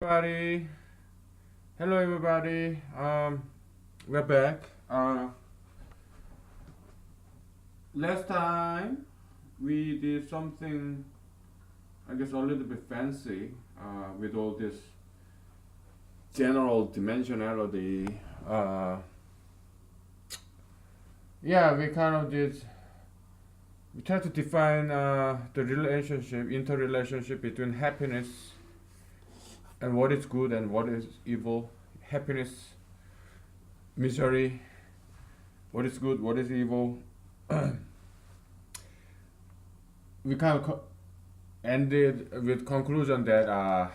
Everybody, hello everybody. We're back. Last time we did something, I guess, a little bit fancy with all this general dimensionality. Yeah, we kind of did. We tried to define the relationship, interrelationship between happiness and what is good and what is evil. Happiness, misery, what is good, what is evil. We kind of ended with conclusion that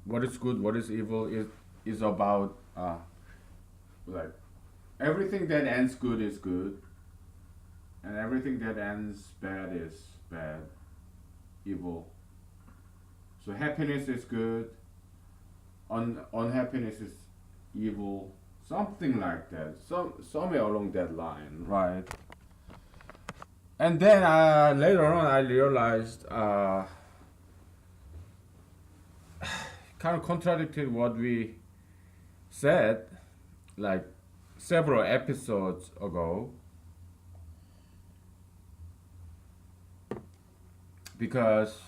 what is good, what is evil is about like everything that ends good is good, and everything that ends bad is bad, evil. So happiness is good, unhappiness is evil, something like that. Somewhere along that line, right? And then later on, I realized kind of contradicted what we said like several episodes ago, because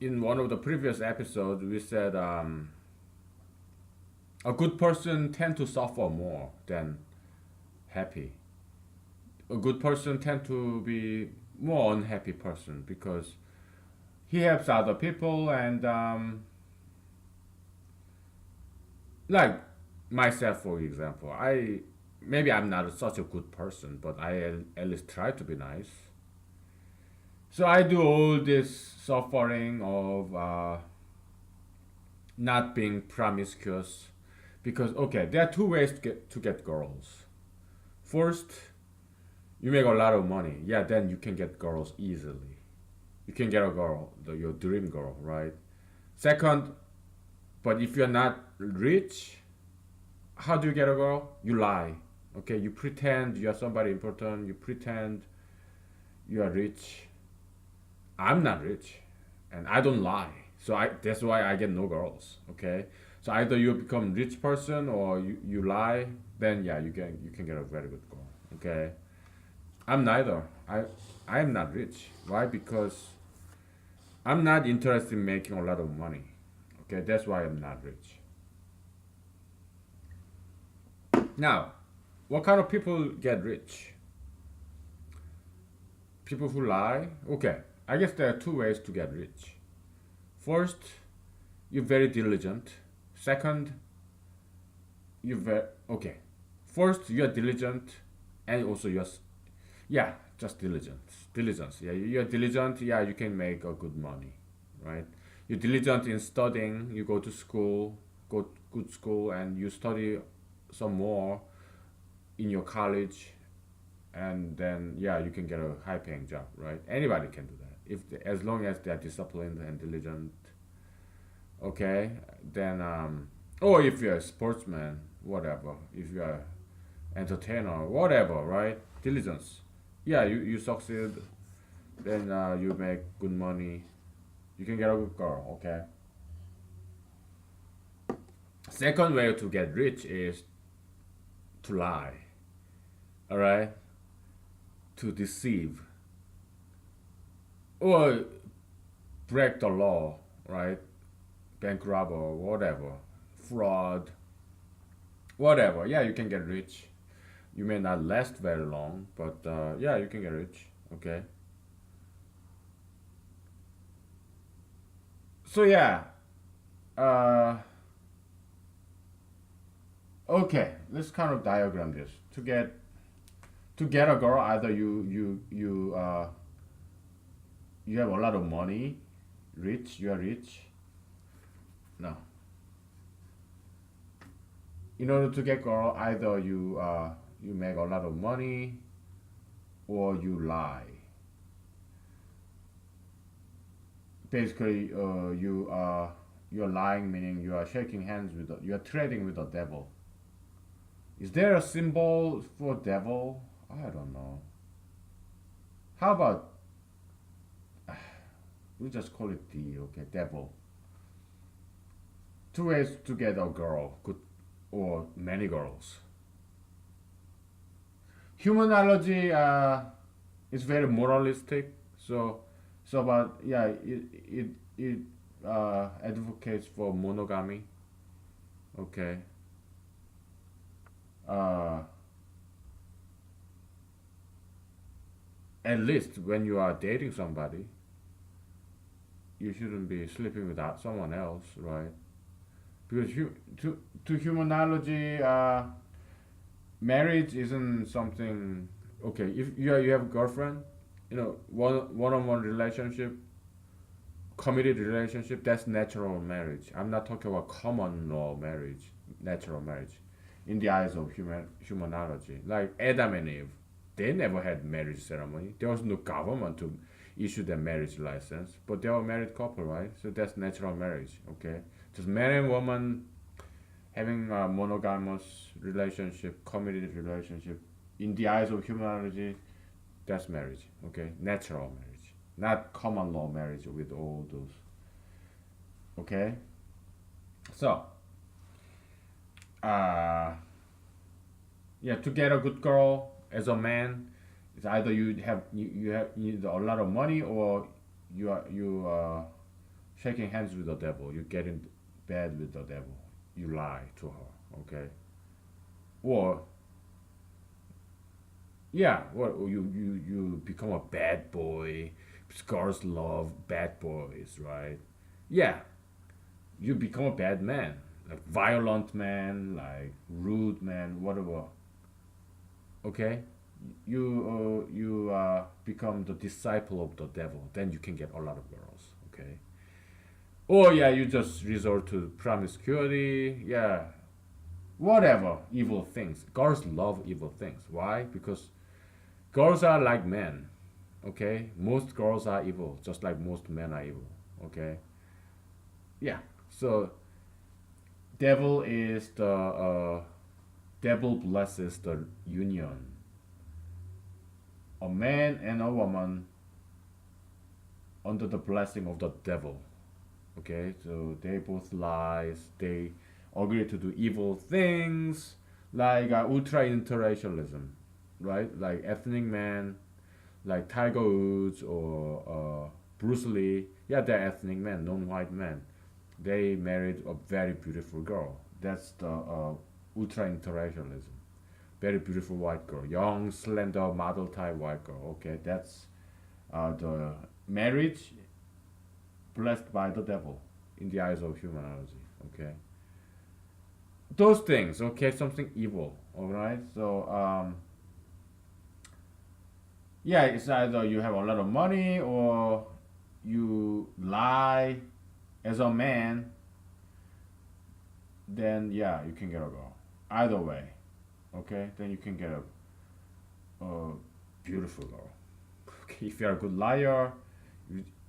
in one of the previous episodes we said a good person tend to suffer more than happy. A good person tend to be more unhappy person because he helps other people and like myself, for example, I maybe I'm not such a good person, but I at least try to be nice. So I do all this suffering of not being promiscuous because okay, there are two ways to get girls. First, you make a lot of money. Yeah, then you can get girls easily. You can get a girl, your dream girl, right? Second, but if you're not rich, how do you get a girl? You lie. Okay, you pretend you are somebody important. You pretend you are rich. I'm not rich, and I don't lie. So that's why I get no girls. Okay, so either you become rich person or you lie. Then yeah, you can get a very good girl. Okay, I'm neither. I'm not rich. Why? Because I'm not interested in making a lot of money. Okay, that's why I'm not rich. Now, what kind of people get rich? People who lie? Okay, I guess there are two ways to get rich. First, you're very diligent. Second, you're very. Okay. First, you're diligent, and also yeah, just diligence. Diligence. Yeah, you're diligent. Yeah, you can make a good money, right? You're diligent in studying. You go to school, go good school, and you study some more in your college, and then yeah, you can get a high paying job, right? Anybody can do that as long as they're disciplined and diligent. Okay, then or if you're a sportsman, whatever, if you're entertainer, whatever, right? Diligence. Yeah, you succeed, then you make good money, you can get a good girl. Okay, second way to get rich is to lie. All right, to deceive or break the law, right? Bank robber, whatever, fraud, whatever. Yeah, you can get rich. You may not last very long, but yeah, you can get rich. Okay. So yeah. Uh, okay. Let's kind of diagram this. To get a girl, either you have a lot of money, rich. You are rich. No. In order to get girl, either you make a lot of money or you lie. Basically, you're lying, meaning you are shaking hands with you are trading with the devil. Is there a symbol for devil? I don't know. How about we just call it the okay devil. Two ways to get a girl, good or many girls. Humanology is very moralistic, but yeah, it advocates for monogamy. Okay, uh, at least when you are dating somebody, you shouldn't be sleeping with someone else, right? Because to humanology, marriage isn't something. Okay, if you have a girlfriend, one-on-one relationship, committed relationship, that's natural marriage. I'm not talking about common law marriage, natural marriage. In the eyes of humanology, like Adam and Eve, they never had marriage ceremony. There was no government to issue their marriage license, but they were a married couple, right? So that's natural marriage. Okay, just man and woman having a monogamous relationship, committed relationship. In the eyes of humanology, that's marriage. Okay, natural marriage, not common law marriage with all those. Okay, so uh, yeah, to get a good girl as a man, it's either you need a lot of money or you shaking hands with the devil. You get in bed with the devil. You lie to her. Okay, or yeah, or you become a bad boy. Girls love bad boys, right? Yeah, you become a bad man, like violent man, like rude man, whatever. Okay, you become the disciple of the devil. Then you can get a lot of girls. Okay, or yeah, you just resort to promiscuity. Yeah, whatever evil things. Girls love evil things. Why? Because girls are like men. Okay, most girls are evil, just like most men are evil. Okay, yeah. So devil is the devil blesses the union. A man and a woman under the blessing of the devil. Okay, so they both lies. They agree to do evil things, like ultra interracialism, right? Like ethnic men, like Tiger Woods or Bruce Lee. Yeah, they're ethnic men, non-white men. They married a very beautiful girl. That's the ultra interracialism. Very beautiful white girl, young, slender, model type white girl. Okay, that's the marriage blessed by the devil in the eyes of humanology. Okay, those things. Okay, something evil. All right. So yeah, it's either you have a lot of money or you lie as a man. Then yeah, you can get a girl. Either way, okay. Then you can get a beautiful girl. Okay, if you're a good liar,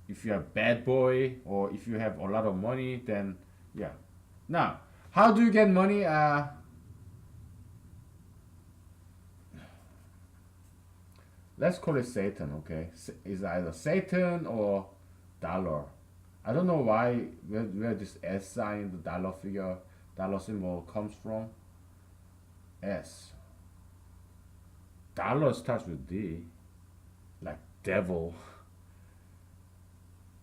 if you're a bad boy, or if you have a lot of money, then yeah. Now, how do you get money? Let's call it Satan. Okay, it's either Satan or dollar. I don't know where this S sign, the dollar figure, dollar symbol comes from. S. Dollar starts with D, like devil.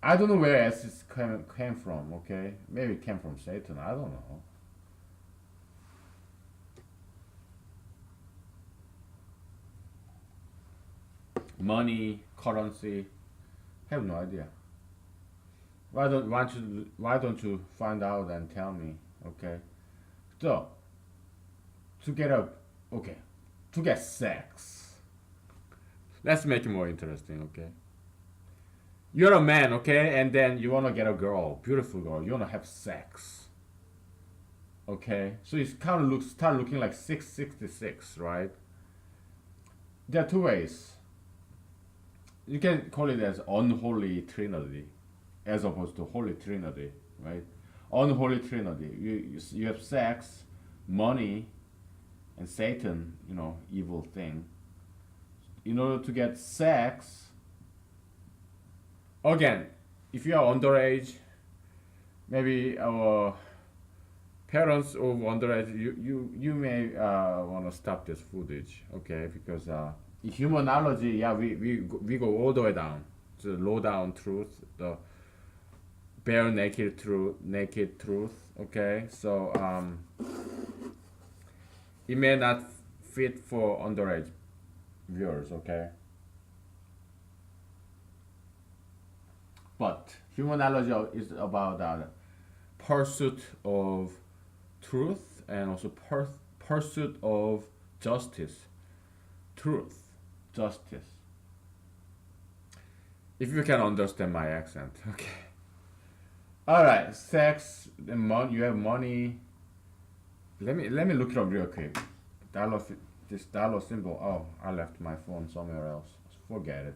I don't know where S came from. Okay, maybe it came from Satan. I don't know. Money, currency. I have no idea. Why don't you find out and tell me? Okay. So to get a okay to get sex. Let's make it more interesting. Okay. You're a man, okay, and then you wanna get a girl, beautiful girl. You wanna have sex. Okay. So it's kind of start looking like 666, right? There are two ways. You can call it as unholy trinity, as opposed to holy trinity, right? Unholy trinity. You have sex, money, and Satan, evil thing. In order to get sex, again, if you are underage, maybe our parents of underage, you may want to stop this footage, okay? Because in humanology, yeah, we go all the way down to the low down truth, the bare naked truth, okay? So it may not fit for underage viewers, okay? But humanology is about pursuit of truth and also pursuit of justice. Truth, justice. If you can understand my accent, okay. All right, sex and money. You have money. Let me look it up real quick. Dollar, this dollar symbol. Oh, I left my phone somewhere else. Forget it.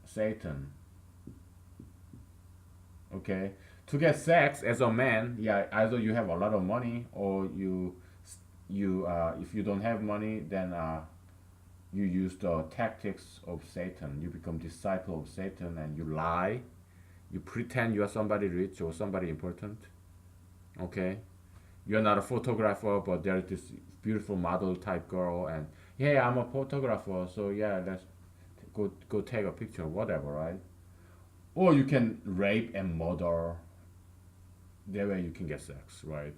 Satan. Okay. To get sex as a man, yeah, either you have a lot of money or you if you don't have money, then you use the tactics of Satan. You become disciple of Satan and you lie. You pretend you are somebody rich or somebody important. Okay. You're not a photographer, but there's this beautiful model type girl, and hey, I'm a photographer, so yeah, let's go take a picture, whatever, right? Or you can rape and murder. That way you can get sex, right?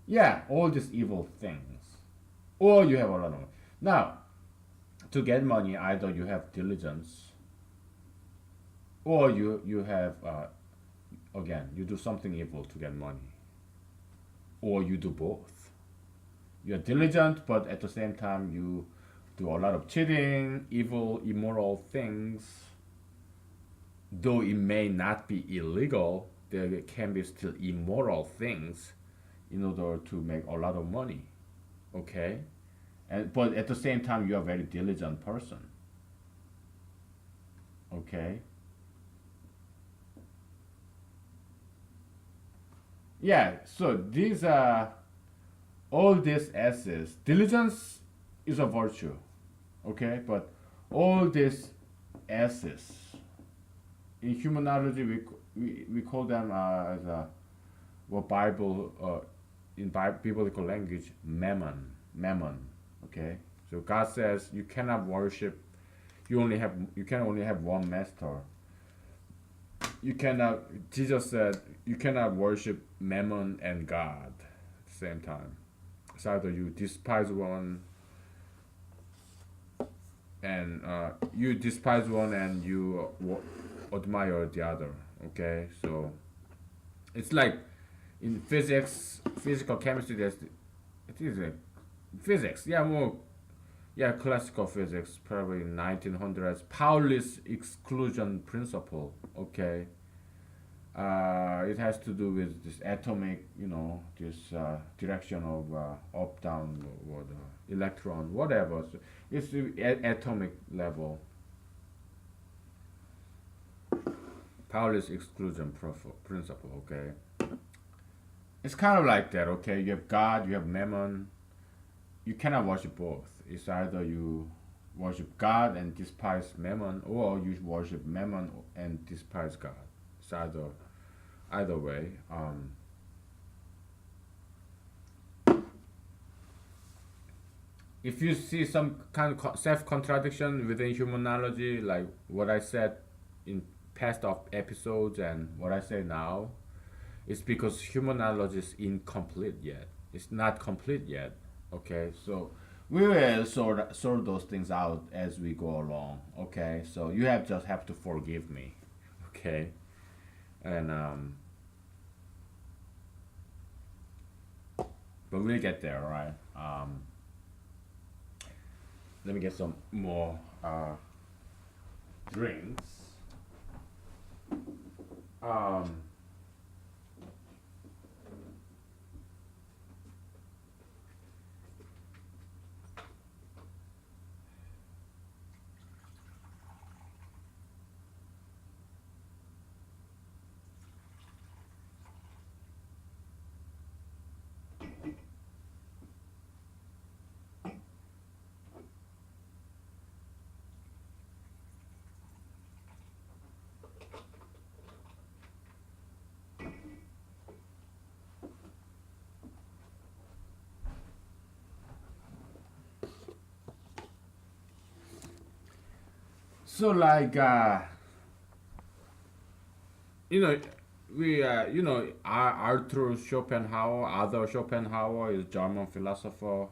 Yeah, all these evil things. Or you have a lot of money. Now, to get money, either you have diligence, or you have again you do something evil to get money, or you do both. You're diligent, but at the same time you do a lot of cheating, evil, immoral things. Though it may not be illegal, there can be still immoral things in order to make a lot of money. Okay? And but at the same time you are a very diligent person. Okay? Yeah, so these are all these S's. Diligence is a virtue. Okay? But all these S's in humanology we call them as a what Bible in biblical language mammon. Okay, so God says you cannot worship. You can only have one master. You cannot. Jesus said you cannot worship mammon and God at the same time. It's either you despise one and you despise one and you admire the other. Okay, so it's like in physical chemistry. It is a physics. Yeah, more yeah, classical physics, probably 1900s. Pauli's exclusion principle. Okay, it has to do with this atomic, this direction of up, down, or the electron, whatever. So it's the atomic level. Pauli's exclusion principle. Okay, it's kind of like that. Okay, you have God, you have Mammon. You cannot worship both. It's either you worship God and despise Mammon, or you worship Mammon and despise God. It's either way. If you see some kind of self contradiction within humanology, like what I said in past of episodes and what I say now, it's because humanology is incomplete yet. It's not complete yet. Okay, so we will sort those things out as we go along. Okay, so you just have to forgive me. Okay, and but we'll get there, right? Let me get some more drinks. Um, So like you know we Arthur Schopenhauer, other Schopenhauer is German philosopher.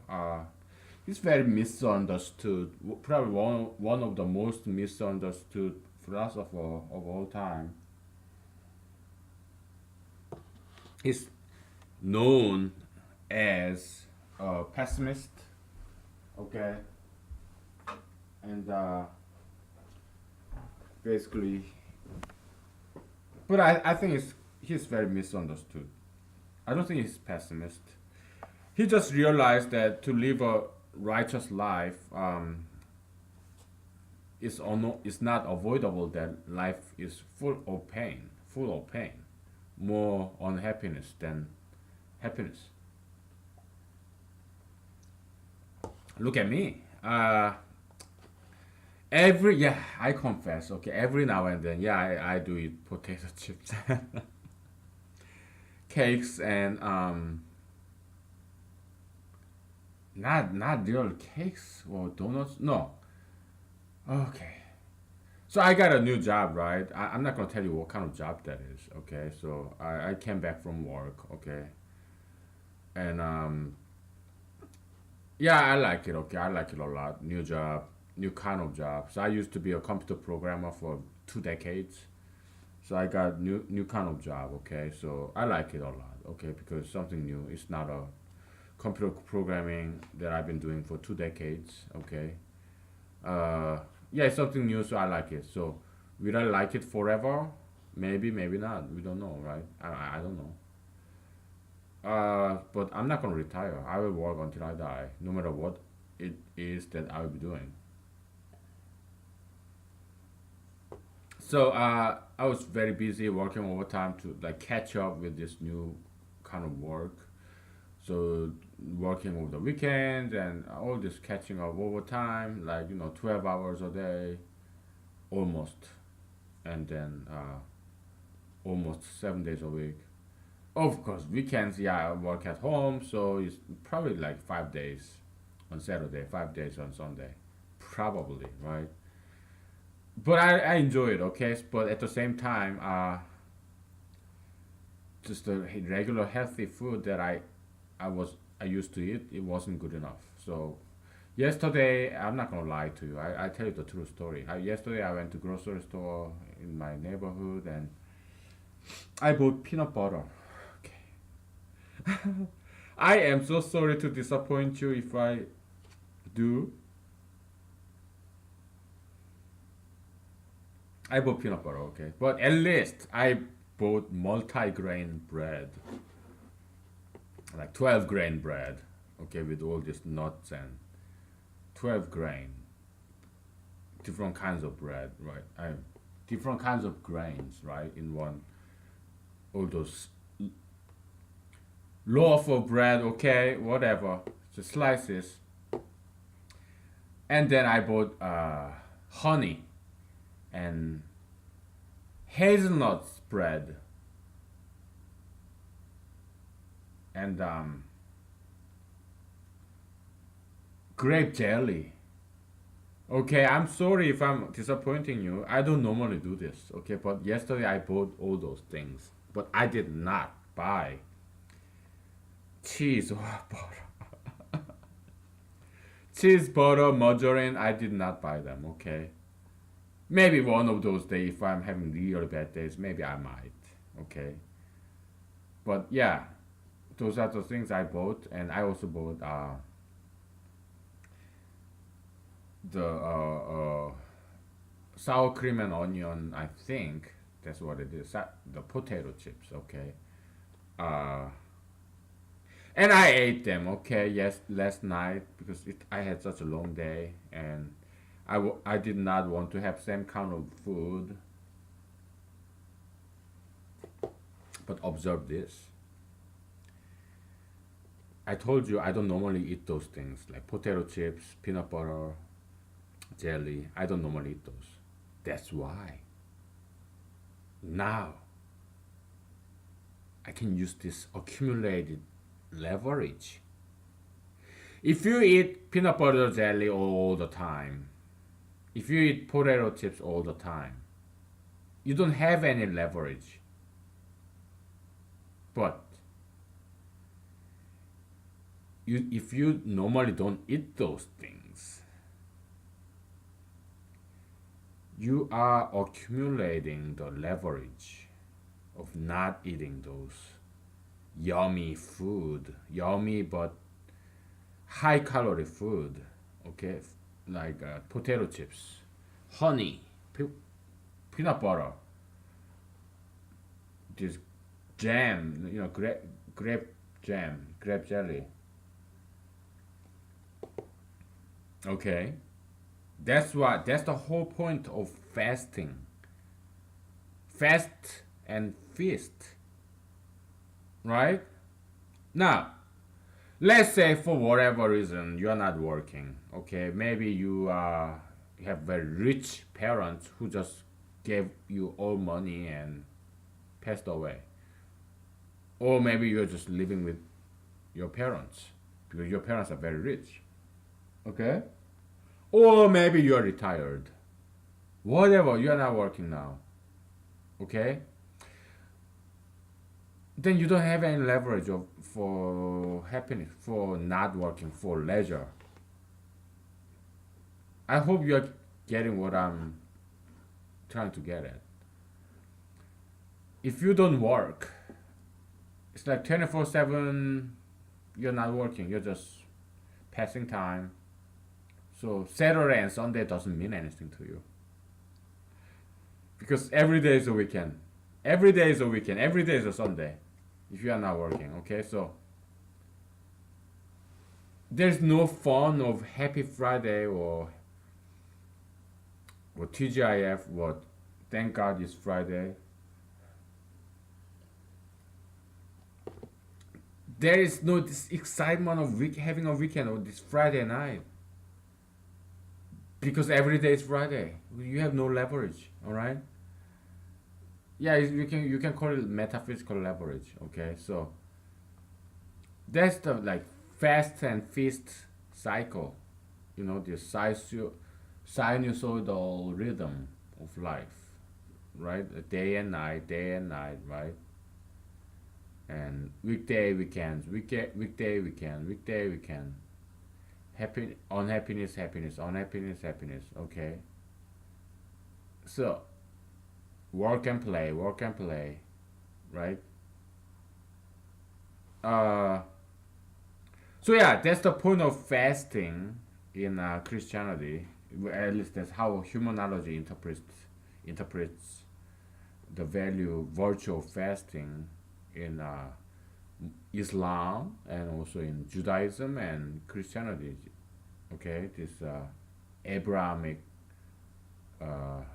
He's very misunderstood. Probably one of the most misunderstood philosopher of all time. He's known as a pessimist. Okay, and basically, but I think he's very misunderstood. I don't think he's pessimist. He just realized that to live a righteous life, it's not avoidable that life is full of pain, more unhappiness than happiness. Look at me. I confess. Okay, every now and then, yeah, I do eat potato chips, cakes, and not real cakes or donuts. No. Okay. So I got a new job, right? I'm not gonna tell you what kind of job that is. Okay. So I came back from work. Okay. And yeah, I like it. Okay, I like it a lot. New job, new kind of job. So I used to be a computer programmer for 2 decades. So I got new kind of job. Okay, so I like it a lot. Okay, because something new. It's not a computer programming that I've been doing for 2 decades. Okay, uh, yeah, it's something new. So I like it. So will I like it forever? Maybe, maybe not. We don't know, right? I don't know. But I'm not gonna retire. I will work until I die, no matter what it is that I will be doing. So I was very busy working overtime to like catch up with this new kind of work. So working over the weekends and all this catching up overtime, like 12 hours a day, almost, and then almost 7 days a week. Of course, weekends, yeah, I work at home, so it's probably like 5 days on Saturday, 5 days on Sunday, probably, right? But I enjoy it, okay. But at the same time, just the regular healthy food that I used to eat, it wasn't good enough. So yesterday, I'm not gonna lie to you. I tell you the true story. Yesterday, I went to grocery store in my neighborhood and I bought peanut butter. I am so sorry to disappoint you if I do. I bought peanut butter, okay. But at least I bought multi-grain bread, like 12 grain bread, okay, with all these nuts and 12 grain, different kinds of bread, right? Different kinds of grains, right, in one, all those loaf of bread, okay, whatever, the slices. And then I bought honey and hazelnut spread and grape jelly. Okay, I'm sorry if I'm disappointing you. I don't normally do this. Okay, but yesterday I bought all those things, but I did not buy cheese or butter. Cheese, butter, margarine. I did not buy them. Okay, maybe one of those days if I'm having really bad days, maybe I might. Okay, but yeah, those are the things I bought, and I also bought the sour cream and onion. I think that's what it is. The potato chips. Okay. Uh, and I ate them. Okay. Yes, last night because I had such a long day, and I did not want to have same kind of food. But observe this. I told you I don't normally eat those things like potato chips, peanut butter, jelly. I don't normally eat those. That's why now I can use this accumulated leverage. If you eat peanut butter jelly all the time, If you eat potato chips all the time, you don't have any leverage. But if you normally don't eat those things, you are accumulating the leverage of not eating those yummy food, yummy but high calorie food, okay, like potato chips, honey, peanut butter, this jam, grape jam, grape jelly. Okay, that's the whole point of fasting. Fast and feast, right? Now, let's say for whatever reason you're not working. Okay, maybe you have very rich parents who just gave you all money and passed away, or maybe you're just living with your parents because your parents are very rich. Okay, or maybe you're retired. Whatever, you're not working now. Okay, then you don't have any leverage for happiness, for not working, for leisure. I hope you're getting what I'm trying to get at. If you don't work, it's like 24/7, you're not working, you're just passing time. So Saturday and Sunday doesn't mean anything to you. Because every day is a weekend. Every day is a weekend. Every day is a Sunday. If you are not working, okay? So there's no fun of Happy Friday or TGIF, what thank God it's Friday. There is no this excitement of having a weekend or this Friday night because every day is Friday. You have no leverage, all right? Yeah, you can call it metaphysical leverage. Okay, so that's the like fast and feast cycle. The sinusoidal rhythm of life, right? Day and night, right? And weekday, weekends, weekday, weekend, weekday, weekend. Happy, unhappiness, happiness, unhappiness, happiness. Okay. So work and play, right? Uh, so yeah, that's the point of fasting in Christianity. At least that's how humanology interprets the value virtue of fasting in Islam and also in Judaism and Christianity. Okay, this Abrahamic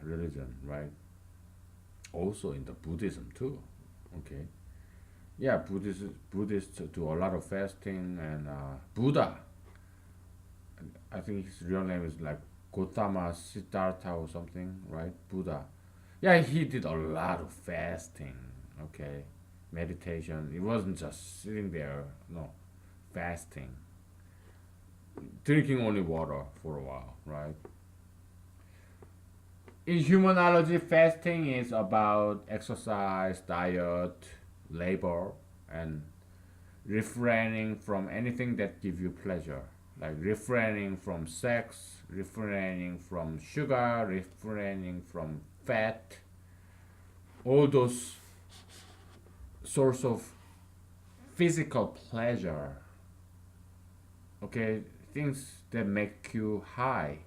religion, right? Also in the Buddhism too. Okay, yeah, Buddhists do a lot of fasting, and Buddha. I think his real name is like Gautama Siddhartha or something, right? Buddha. Yeah, he did a lot of fasting. Okay, meditation. It wasn't just sitting there. No, fasting, drinking only water for a while, right? In humanology, fasting is about exercise, diet, labor, and refraining from anything that gives you pleasure, like refraining from sex, refraining from sugar, refraining from fat, all those sorts of physical pleasure, okay, things that make you high,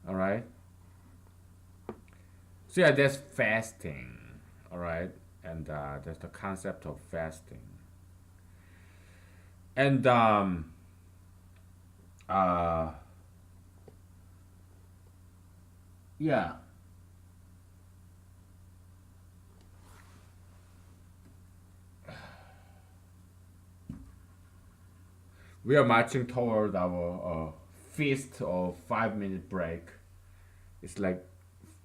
all right? So yeah, that's fasting, all right? And that's the concept of fasting. And uh, yeah, we are marching toward our feast of 5 minute break. It's like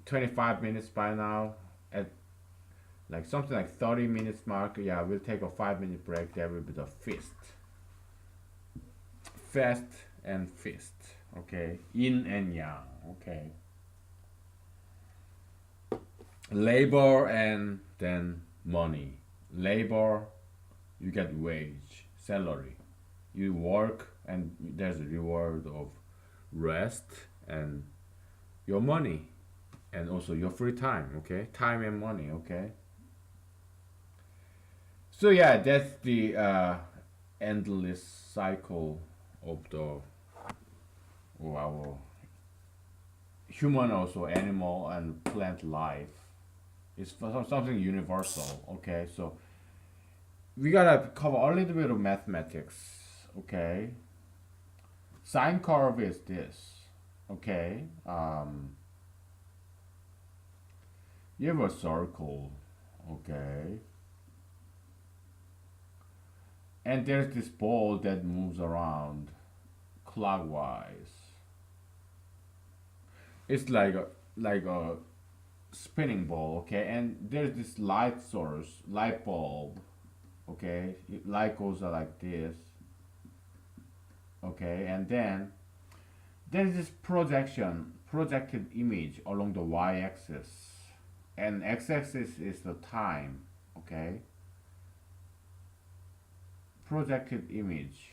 25 minutes by now. At like something like 30 minutes mark, yeah, we'll take a 5 minute break. There will be the feast. Fast and feast. Okay, yin and yang. Okay, labor and then money. Labor, you get wage, salary. You work and there's a reward of rest and your money and also your free time. Okay, time and money. Okay, so yeah, that's the endless cycle of the of our human, also animal and plant life. It's something universal. Okay, so we gotta cover a little bit of mathematics. Okay, sine curve is this. Okay, you have a circle. Okay, and there's this ball that moves around clockwise. It's like a spinning ball. Okay, and there's this light source, light bulb. Okay, light goes like this. Okay, and then there's this projected image along the y-axis, and x-axis is the time. Okay, projected image,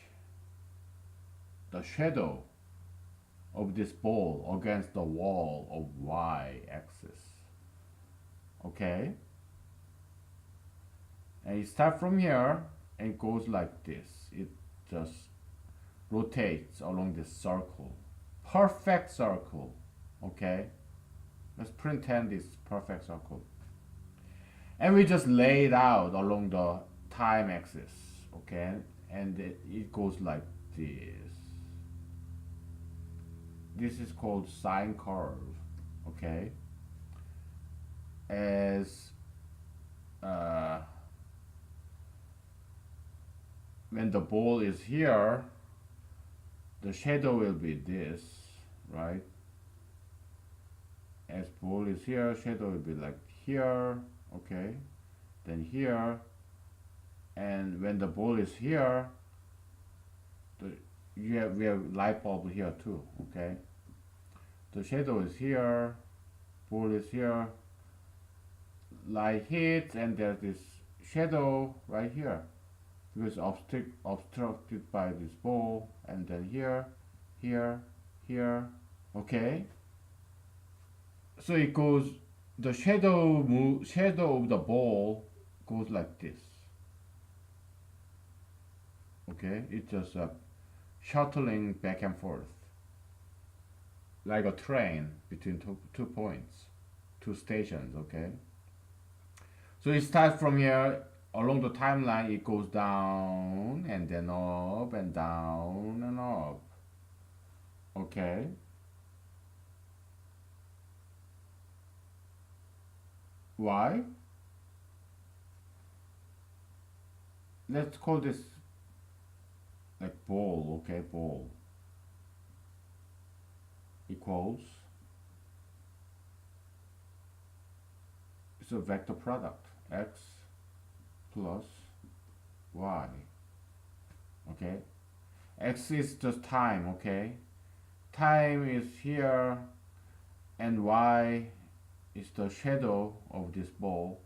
the shadow of this ball against the wall of y-axis. Okay, and it starts from here and it goes like this. It just rotates along this circle, perfect circle. Okay, let's pretend this perfect circle, and we just lay it out along the time axis. Okay, and it goes like this. This is called sine curve. Okay, as uh, when the ball is here, the shadow will be this, right? As ball is here, shadow will be like here. Okay, then here, and when the ball is here, the we have light bulb here too. Okay, the shadow is here, ball is here, light hits, and there's this shadow right here because obstructed by this ball, and then here, here, here. Okay, so it goes, the shadow of the ball goes like this. Okay, it's just shuttling back and forth like a train between two points, two stations. Okay, so it starts from here along the timeline. It goes down and then up and down and up. Okay, why? Let's call this like ball. Okay, ball equals, it's a vector product, x plus y. Okay, x is just time. Okay, time is here and y is the shadow of this ball.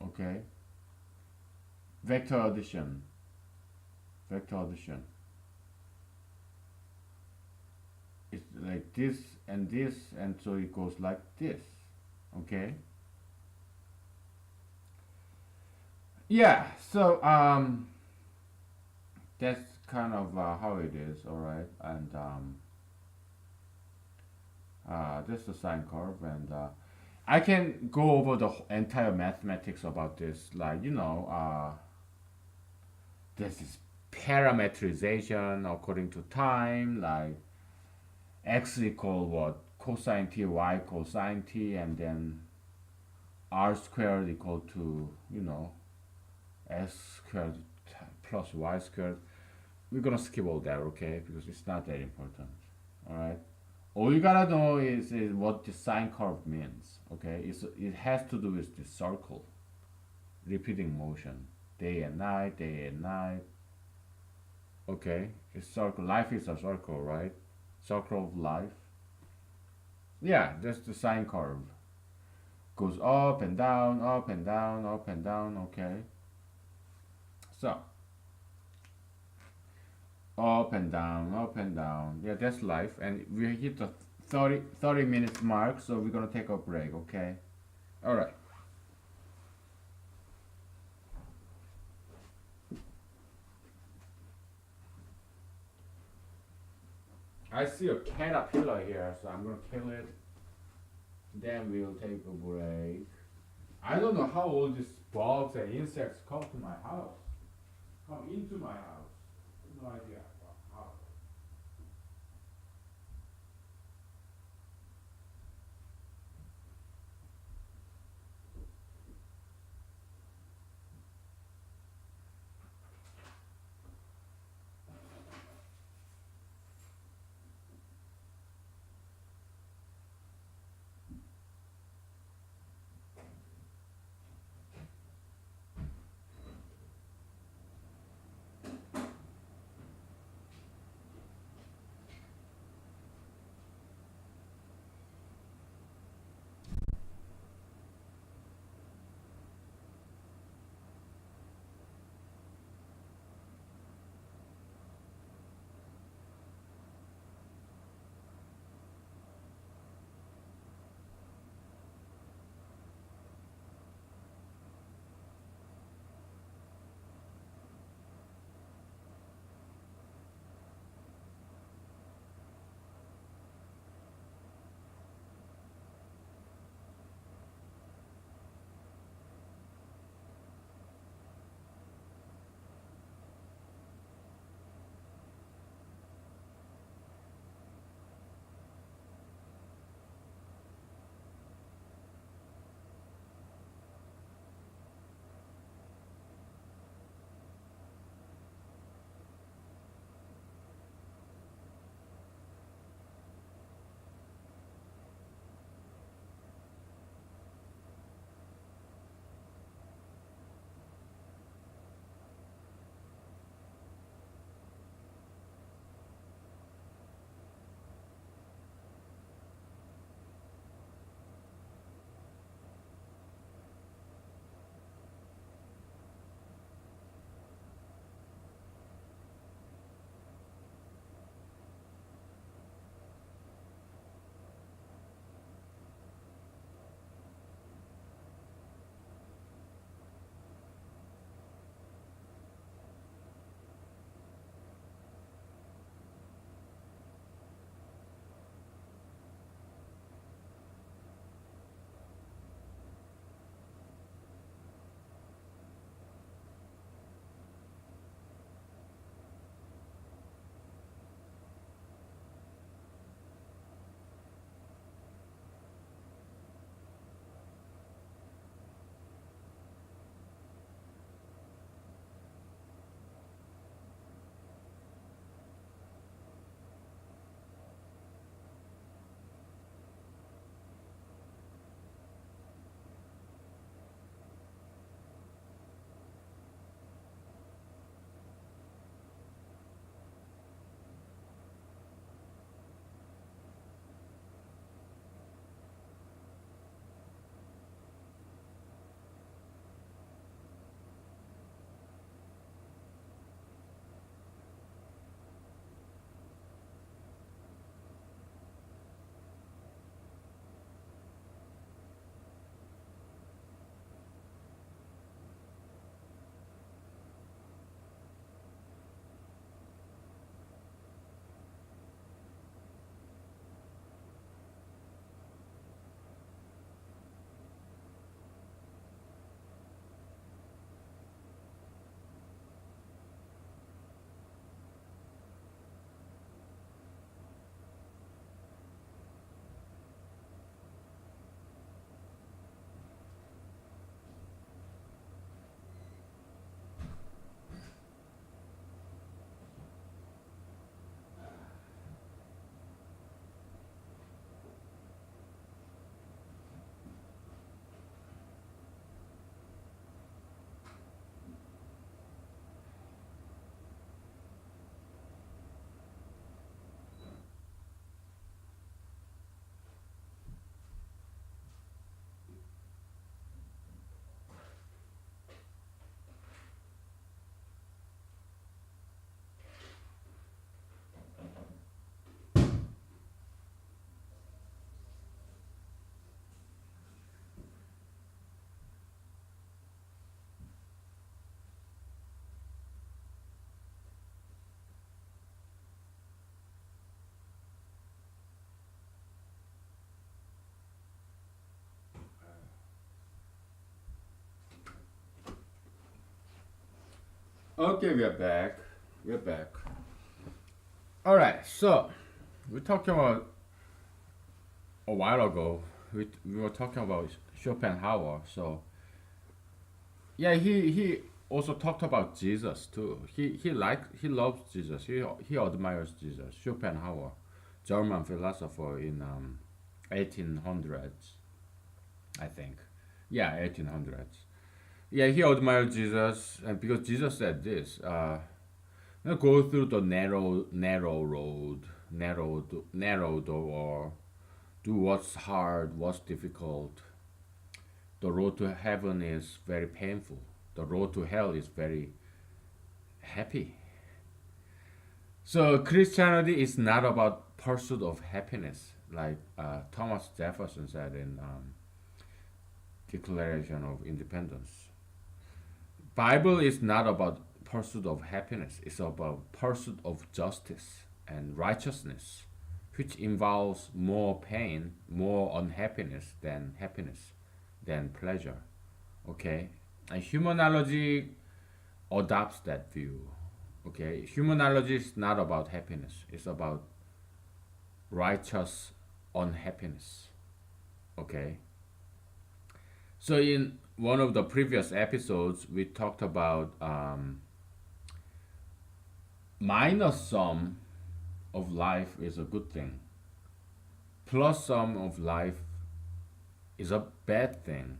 Okay, vector addition, vector addition. It's like this, and so it goes like this. Okay, yeah, so that's kind of how it is. All right, and this is the sine curve, and I can go over the entire mathematics about this, like, this is parametrization according to time, like x equal what, cosine t, y cosine t, and then r squared equal to, s squared plus y squared. We're gonna skip all that. Okay, because it's not that important. All right, all you gotta know is what the sine curve means. Okay, it has to do with this circle repeating motion, day and night, day and night. Okay, it's circle. Life is a circle, right? Circle of life. Yeah, that's the sine curve. Goes up and down, up and down, up and down. Okay, so up and down, up and down. Yeah, that's life. And we hit the 30 minutes mark, so we're gonna take a break. Okay. All right. I see a caterpillar here, so I'm gonna kill it. Then we'll take a break. I don't know how all these bugs and insects come to my house. Come into my house. No idea how. Okay, we're back. We're back. All right. So we talked about a while ago. We were talking about Schopenhauer. So yeah, he also talked about Jesus too. He loves Jesus. He admires Jesus. Schopenhauer, German philosopher in 1800s, I think. Yeah, 1800s. Yeah, he admired Jesus, and because Jesus said this, go through the narrow road, narrow door. Do what's hard, what's difficult. The road to heaven is very painful. The road to hell is very happy. So Christianity is not about pursuit of happiness, like Thomas Jefferson said in Declaration of Independence. Bible is not about pursuit of happiness. It's about pursuit of justice and righteousness, which involves more pain, more unhappiness than happiness, than pleasure. Okay, and humanology adopts that view. Okay, humanology is not about happiness. It's about righteous unhappiness. Okay, so in one of the previous episodes, we talked about minus sum of life is a good thing. Plus sum of life is a bad thing.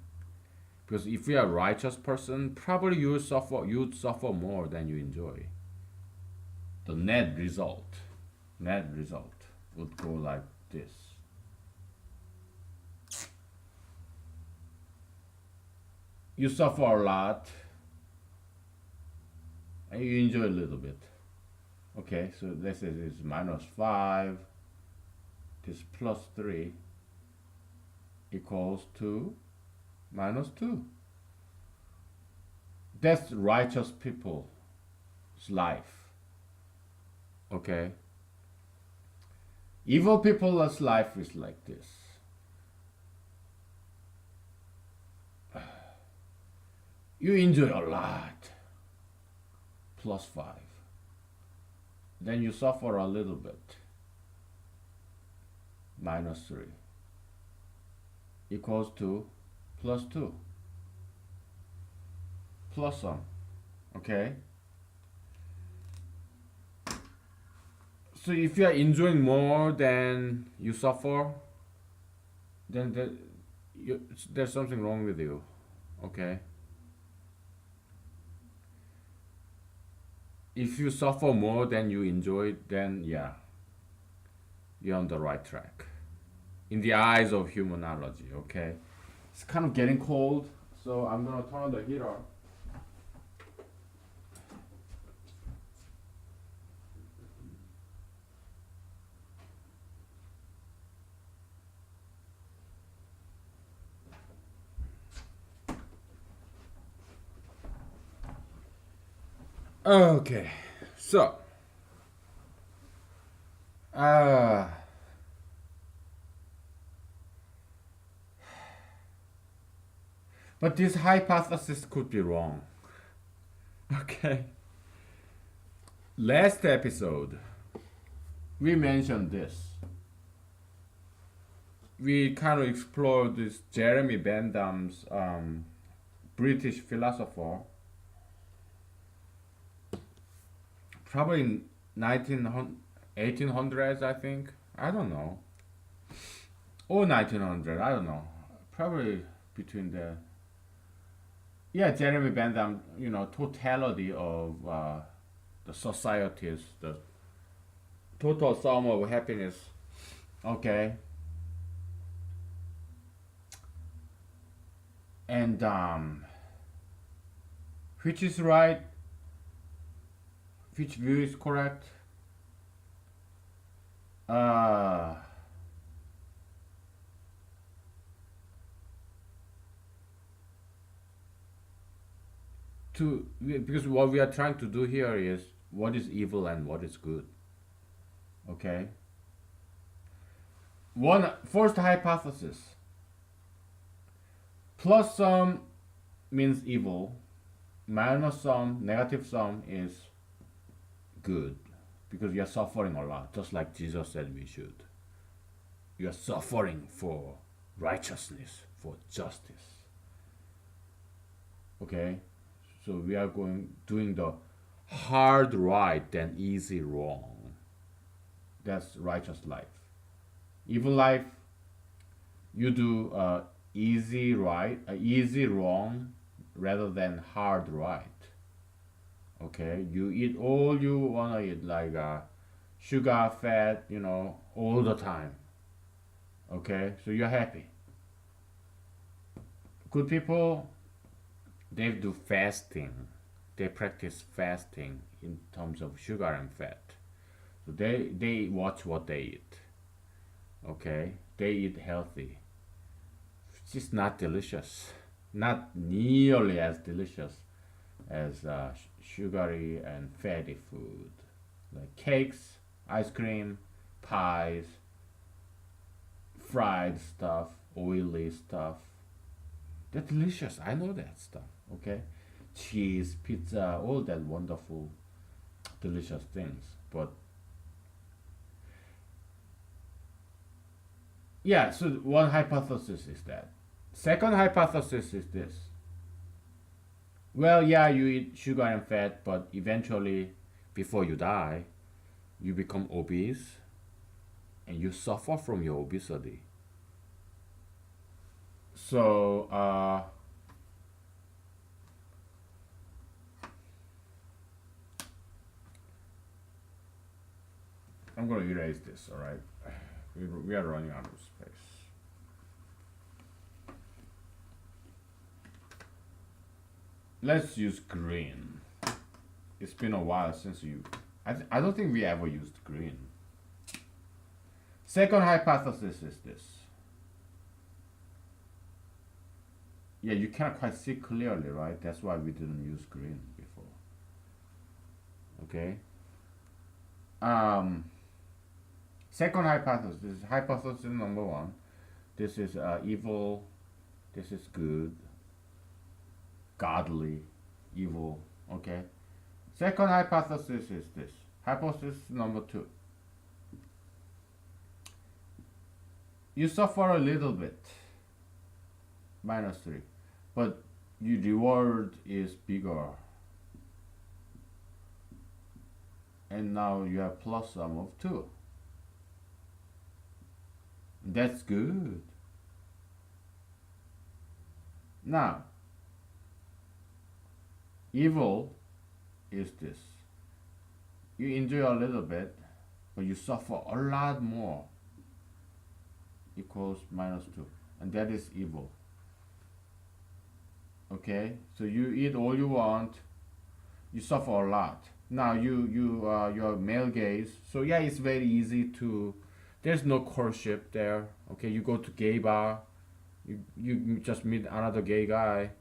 Because if you're a righteous person, probably you'd suffer more than you enjoy. The net result would go like this. You suffer a lot and you enjoy a little bit. Okay, so let's say it's minus 5, this plus 3 equals to minus 2. That's righteous people's life. Okay? Evil people's life is like this. You enjoy a lot, plus 5. Then you suffer a little bit, minus 3, equals to plus 2, plus sum. Okay? So if you are enjoying more than you suffer, then there's something wrong with you. Okay? If you suffer more than you enjoy, then yeah, you're on the right track. In the eyes of humanology, okay? It's kind of getting cold, so I'm gonna turn on the heater. Okay, so uh, but this hypothesis could be wrong. Okay. Last episode, we mentioned this. We kind of explored this Jeremy Bentham's British philosopher, probably in 1800s, I think. I don't know. Or 1900, I don't know. Probably between the. Yeah, Jeremy Bentham, totality of the societies, the total sum of happiness. Okay. And which is right? Which view is correct? Uh, because what we are trying to do here is what is evil and what is good. Okay. One first hypothesis. Plus sum means evil, minus sum, negative sum is good because you're suffering a lot, just like Jesus said we should. You're suffering for righteousness, for justice. Okay? So we are going doing the hard right than easy wrong. That's righteous life. Evil life, you do easy right, easy wrong rather than hard right. Okay, you eat all you wanna eat, like sugar, fat, all the time. Okay, so you're happy. Good people, they do fasting. They practice fasting in terms of sugar and fat. So they watch what they eat. Okay, they eat healthy. It's just not delicious. Not nearly as delicious as sugary and fatty food like cakes, ice cream, pies, fried stuff, oily stuff. They're delicious. I know that stuff. Okay, cheese, pizza, all that wonderful, delicious things. But yeah, so one hypothesis is that. Second hypothesis is this. Well, yeah, you eat sugar and fat, but eventually, before you die, you become obese and you suffer from your obesity. So, I'm going to erase this, all right? We are running out of space. Let's use green. It's been a while since you. I don't think we ever used green. Second hypothesis is this. Yeah, you cannot quite see clearly, right? That's why we didn't use green before. Okay. Second hypothesis. Hypothesis number one. This is evil. This is good. Godly, evil. Okay. Second hypothesis is this. Hypothesis number two. You suffer a little bit. -3. But your reward is bigger. And now you have plus sum of 2. That's good. Now, evil is this. You enjoy a little bit, but you suffer a lot more. Equals -2. And that is evil. Okay? So you eat all you want, you suffer a lot. Now you're male gaze. So yeah, it's very easy to, there's no courtship there. Okay, you go to gay bar, you just meet another gay guy,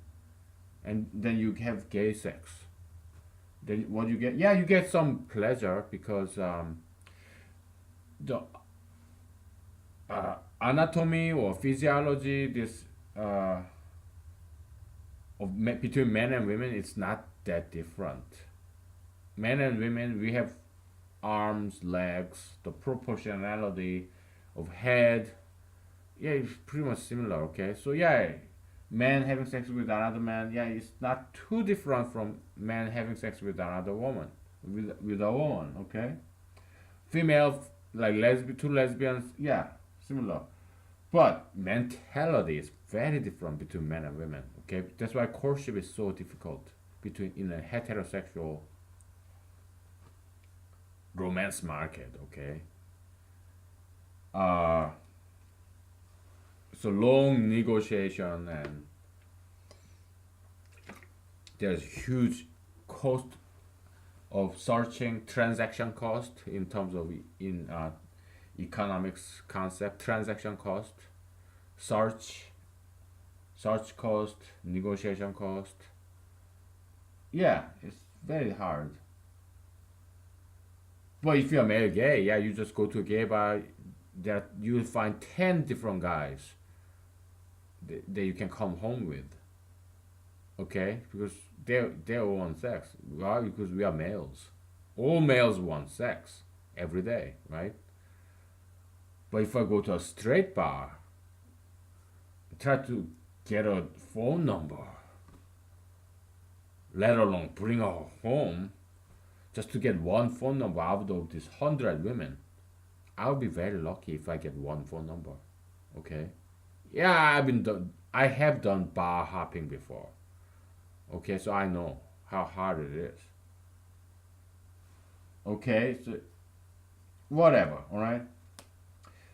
and then you have gay sex. Then what you get? Yeah, you get some pleasure because the anatomy or physiology this between men and women, it's not that different. Men and women, we have arms, legs, the proportionality of head. Yeah, it's pretty much similar. Okay, so yeah, man having sex with another man, yeah, it's not too different from man having sex with another woman, with a woman. Okay, female, like two lesbians, yeah, similar. But mentality is very different between men and women. Okay, that's why courtship is so difficult between in a heterosexual romance market. Okay, so long negotiation, and there's huge cost of searching, transaction cost in terms of in economics concept, transaction cost, search cost, negotiation cost. Yeah, it's very hard. But if you're male gay, yeah, you just go to a gay bar, that you'll find 10 different guys that you can come home with. Okay, because they all want sex. Why? Because we are males. All males want sex every day, right? But if I go to a straight bar, try to get a phone number, let alone bring her home, just to get one phone number out of these 100 women, I'll be very lucky if I get one phone number. Okay. Yeah, I have done bar hopping before. Okay, so I know how hard it is. Okay, so whatever. All right.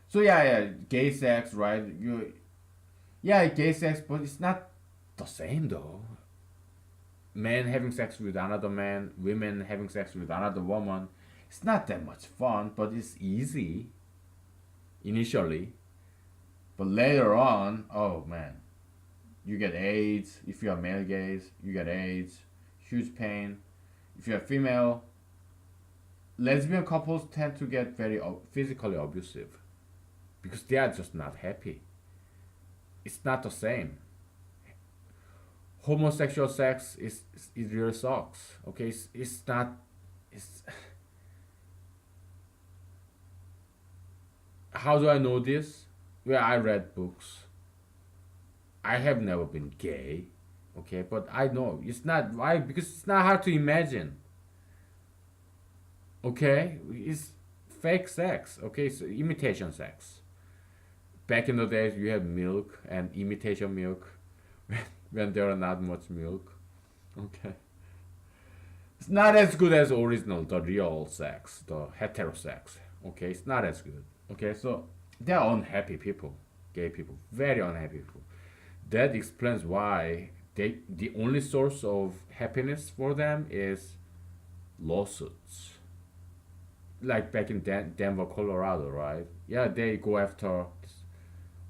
So yeah, gay sex, right? Yeah, gay sex, but it's not the same though. Men having sex with another man, women having sex with another woman. It's not that much fun, but it's easy initially. But later on, oh man, you get AIDS. If you are male gays, you get AIDS. Huge pain. If you're female, lesbian couples tend to get very physically abusive because they are just not happy. It's not the same. Homosexual sex it really sucks. Okay, it's not. It's how do I know this? Well, I read books. I have never been gay. Okay, but I know it's not why because it's not hard to imagine. Okay, it's fake sex. Okay, so imitation sex. Back in the days, you had milk and imitation milk when there are not much milk. Okay, it's not as good as original, the real sex, the hetero sex. Okay, it's not as good. Okay, so they are unhappy people, gay people, very unhappy people. That explains why the only source of happiness for them is lawsuits. Like back in Denver, Colorado, right? Yeah, they go after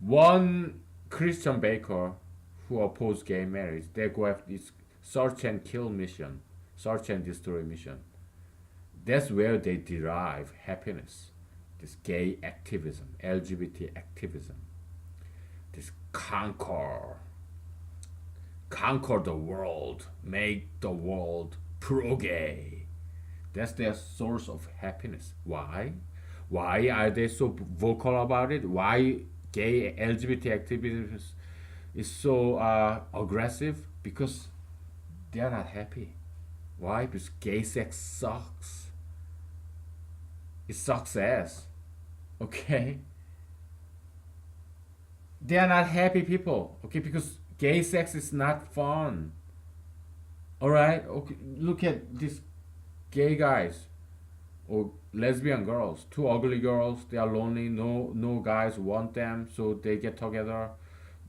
one Christian baker who opposed gay marriage. They go after this search and kill mission, search and destroy mission. That's where they derive happiness. This gay activism, LGBT activism, this conquer the world, make the world pro-gay. That's their source of happiness. Why? Why are they so vocal about it? Why gay LGBT activism is so aggressive? Because they are not happy. Why? Because gay sex sucks. It sucks ass. Okay? They are not happy people. Okay? Because gay sex is not fun. Alright? Okay. Look at these gay guys or lesbian girls, two ugly girls. They are lonely. No guys want them, so they get together.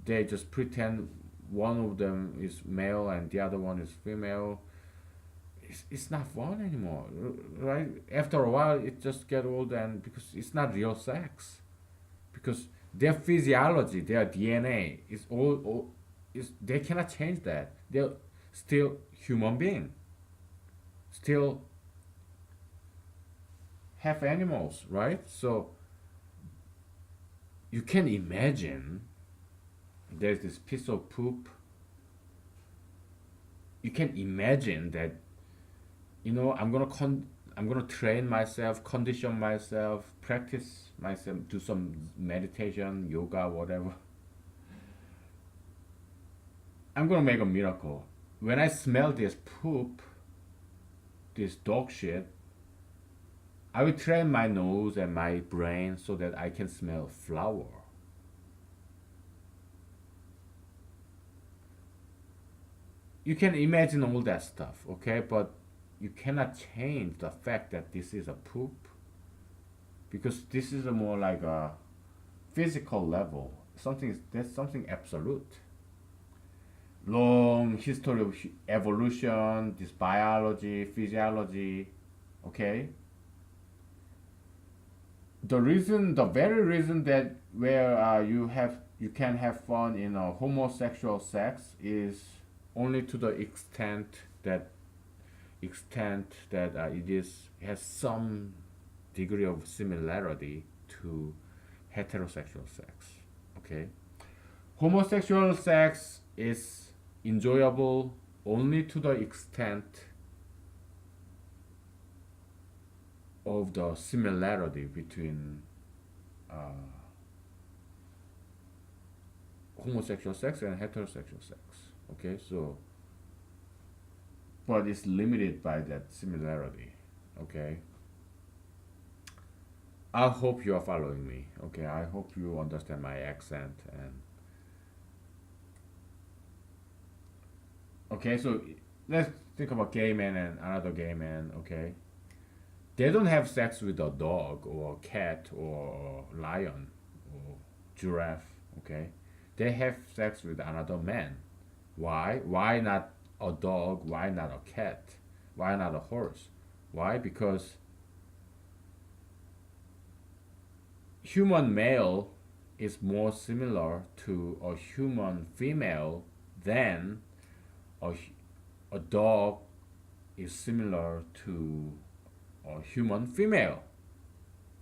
They just pretend one of them is male and the other one is female. It's not fun anymore, right? After a while, it just get old and because it's not real sex, because their physiology, their DNA is all is they cannot change that. They're still human being, still half animals, right? So you can imagine there's this piece of poop. You can imagine that I'm gonna train myself, condition myself, practice myself, do some meditation, yoga, whatever. I'm gonna make a miracle. When I smell this poop, this dog shit, I will train my nose and my brain so that I can smell flower. You can imagine all that stuff, okay? But you cannot change the fact that this is a poop because this is a more like a physical level. That's something absolute. Long history of evolution, this biology, physiology, okay? The very reason that where you can have fun in a homosexual sex is only to the extent that it is has some degree of similarity to heterosexual sex. Okay, homosexual sex is enjoyable only to the extent of the similarity between uh, homosexual sex and heterosexual sex. Okay, so but it's limited by that similarity. Okay, I hope you are following me. Okay, I hope you understand my accent. And okay, so let's think about gay man and another gay man. Okay, they don't have sex with a dog or a cat or a lion or giraffe. Okay, they have sex with another man. Why? Why not a dog? Why not a cat? Why not a horse? Why? Because human male is more similar to a human female than a, a dog is similar to a human female.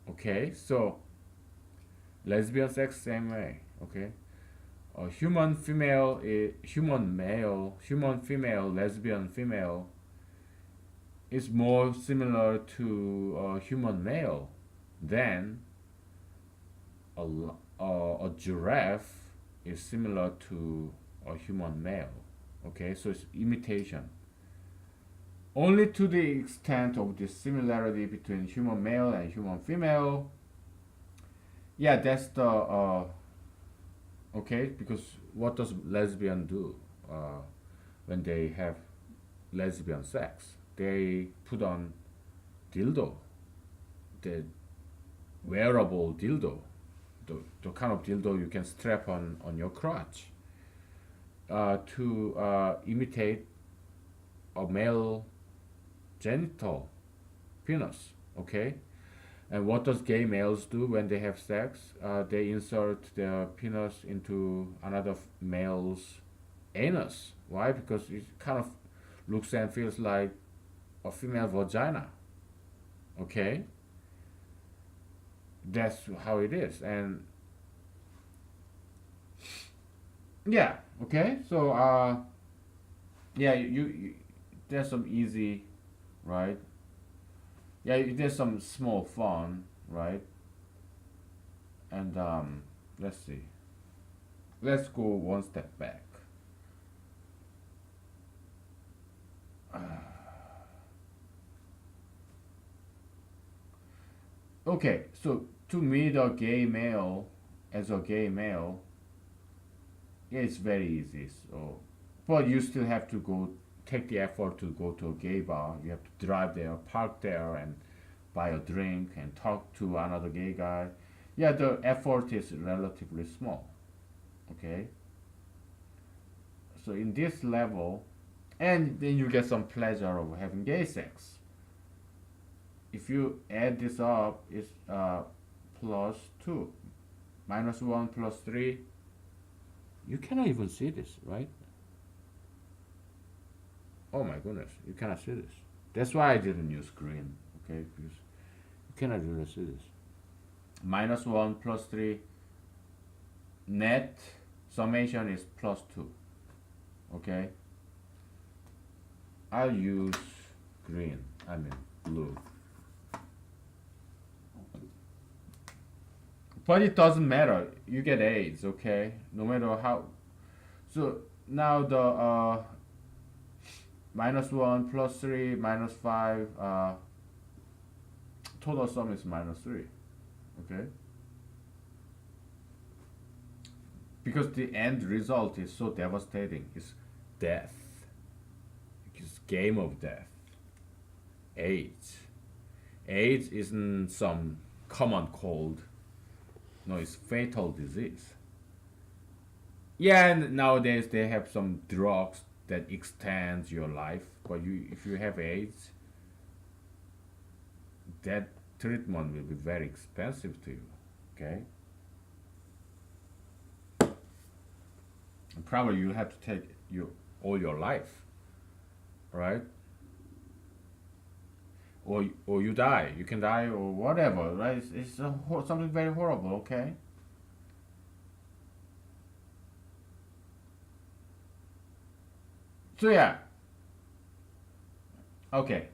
Okay, so lesbian sex same way. Okay, a human female is human male, human female, lesbian female is more similar to a human male than a, a giraffe is similar to a human male. Okay, so it's imitation. Only to the extent of the similarity between human male and human female. Yeah, that's the okay. Because what does lesbian do when they have lesbian sex? They put on dildo, the wearable dildo, the kind of dildo you can strap on your crotch to imitate a male genital penis. Okay, and what does gay males do when they have sex? They insert their penis into another male's anus. Why? Because it kind of looks and feels like a female vagina. Okay, that's how it is. And yeah, okay. So yeah, you there's some easy, right? Yeah, there's some small fun, right? And let's see. Let's go one step back. Okay, so to meet a gay male as a gay male, yeah, it's very easy. So, but you still have to go take the effort to go to a gay bar. You have to drive there, park there, and buy a drink and talk to another gay guy. Yeah, the effort is relatively small. Okay, so in this level, and then you get some pleasure of having gay sex. If you add this up, it's plus 2. Minus 1 plus 3. You cannot even see this, right? Oh my goodness, you cannot see this. That's why I didn't use green, okay? Because you cannot really see this. Minus 1 plus 3. Net summation is plus 2. Okay? I'll use green, I mean blue. But it doesn't matter. You get AIDS, okay? No matter how. So now the minus 1 plus 3 minus 5 total sum is minus 3. Okay? Because the end result is so devastating. It's death. It's game of death. AIDS. AIDS isn't some common cold. No, it's fatal disease. Yeah, and nowadays they have some drugs that extends your life, but if you have AIDS, that treatment will be very expensive to you. Okay, and probably you'll have to take you all your life, right? Or you die. You can die or whatever, right? It's something very horrible. Okay. So yeah, okay.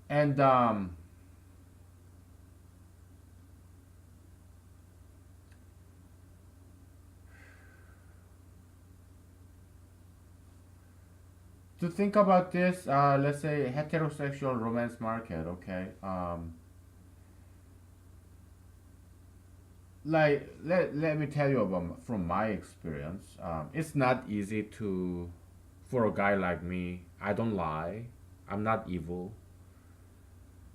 And to think about this, let's say heterosexual romance market, okay? Like let me tell you about from my experience. It's not easy to for a guy like me. I don't lie. I'm not evil,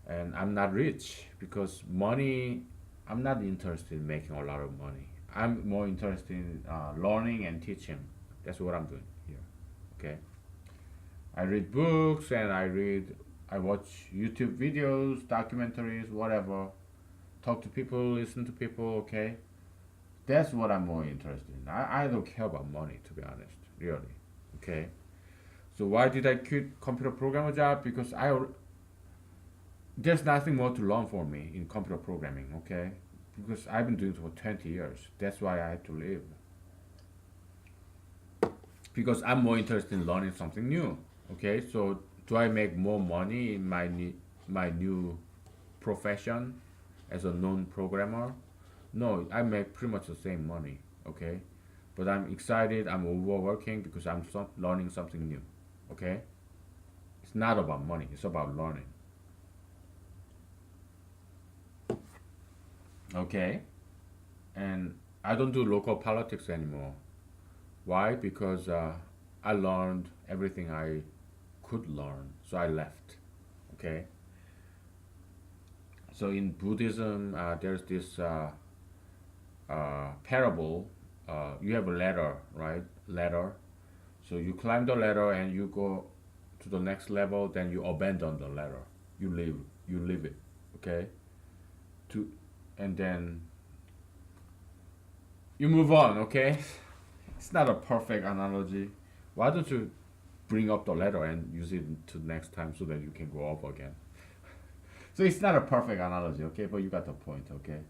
and I'm not rich because money. I'm not interested in making a lot of money. I'm more interested in learning and teaching. That's what I'm doing here. Okay. I read books and I watch YouTube videos, documentaries, whatever. Talk to people, listen to people, okay? That's what I'm more interested in. I don't care about money, to be honest, really, okay? So why did I quit computer programmer job? Because there's nothing more to learn for me in computer programming, okay? Because I've been doing it for 20 years. That's why I had to leave. Because I'm more interested in learning something new, okay? So do I make more money in my new profession as a non-programmer? No, I make pretty much the same money, okay? But I'm excited, I'm overworking because I'm learning something new, okay? It's not about money, it's about learning, okay? And I don't do local politics anymore. Why? Because I learned everything I could learn, so I left, okay? So in Buddhism, there's this parable. You have a ladder, right? Ladder. So you climb the ladder and you go to the next level. Then you abandon the ladder. You leave. You leave it. Okay. To and then you move on. Okay. It's not a perfect analogy. Why don't you bring up the ladder and use it to next time so that you can go up again? So it's not a perfect analogy. Okay, but you got the point. Okay.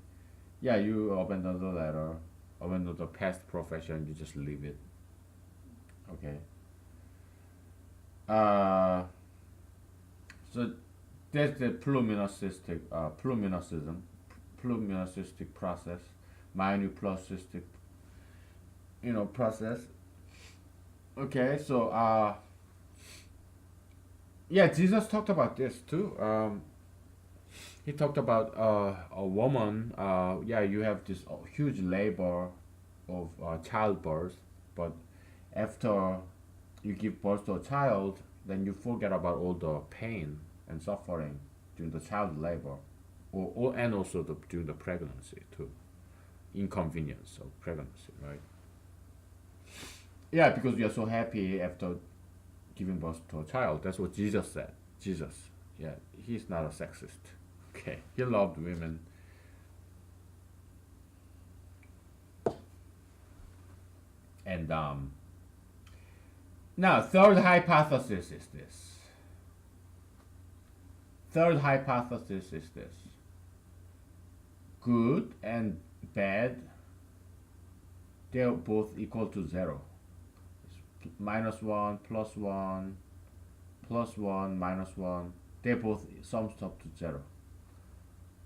Yeah, you abandon the ladder, abandon the past profession. You just leave it. Okay. Uh, so that's the pluminosistic process, minuplastic, process. Okay, so yeah, Jesus talked about this too. He talked about a woman. Yeah, you have this huge labor of childbirth, but after you give birth to a child, then you forget about all the pain and suffering during the child labor, and also during the pregnancy too, inconvenience of pregnancy, right? Yeah, because we are so happy after giving birth to a child. That's what Jesus said. Jesus, yeah, he's not a sexist. Okay, he loved women, and now third hypothesis is this. Third hypothesis is this: good and bad, they're both equal to zero. Minus one, plus one, plus one, minus one. They both sums up to zero.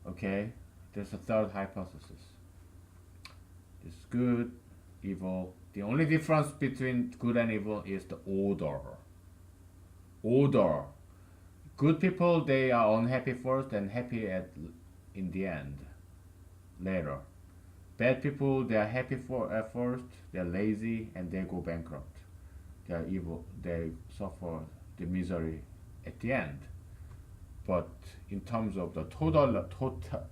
Okay? There's a third hypothesis. It's good, evil. The only difference between good and evil is the order. Order. Good people, they are unhappy first and happy in the end, later. Bad people, they are happy at first, they're lazy, and they go bankrupt. They are evil. They suffer the misery at the end. But in terms of the total,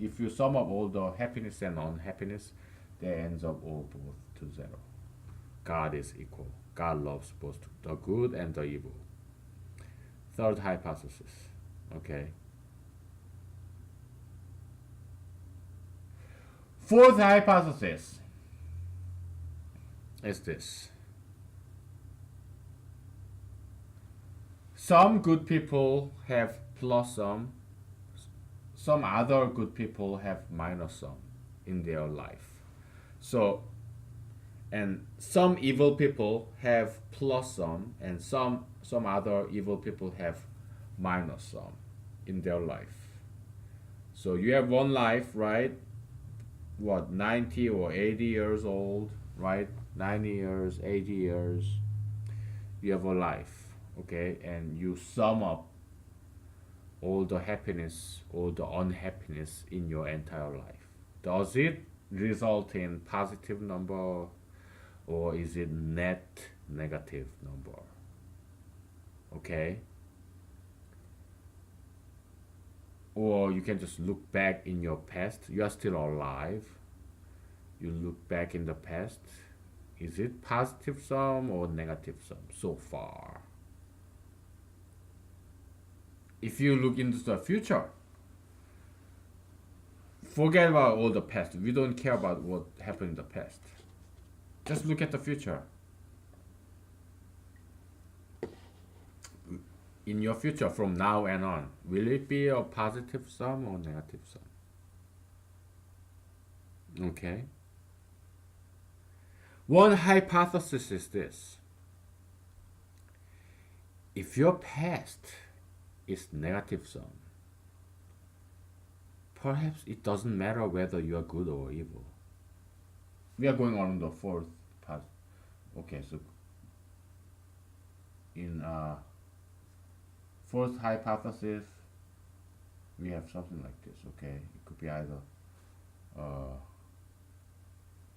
if you sum up all the happiness and unhappiness, they ends up all both to zero. God is equal. God loves both the good and the evil. Third hypothesis. Okay. Fourth hypothesis is this. Some good people have plus some other good people have minus sum in their life. So, and some evil people have plus sum, and some other evil people have minus sum in their life. So you have one life, right? What, 90 or 80 years old, right? 90 years, 80 years. You have a life, okay? And you sum up all the happiness or the unhappiness in your entire life. Does it result in positive number, or is it net negative number? Okay? Or you can just look back in your past. You are still alive. You look back in the past. Is it positive sum or negative sum so far? If you look into the future, forget about all the past. We don't care about what happened in the past. Just look at the future. In your future, from now and on, will it be a positive sum or negative sum? Okay. One hypothesis is this: if your past is negative sum, perhaps it doesn't matter whether you are good or evil. We are going on the fourth part. Okay, so in fourth hypothesis, we have something like this. Okay, it could be either uh,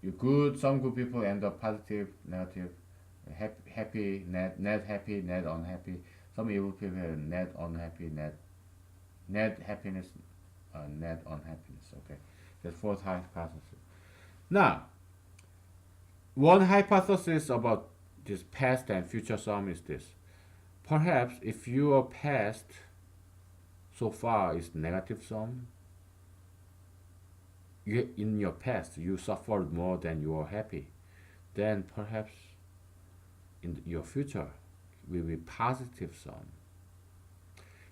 you good. Some good people end up positive, negative, happy, net happy, net unhappy. Some evil people have net unhappy, net happiness, net unhappiness. Okay, that's fourth hypothesis. Now, one hypothesis about this past and future sum is this: perhaps if your past so far is negative sum, in your past you suffered more than you are happy, then perhaps in your future will be positive sum.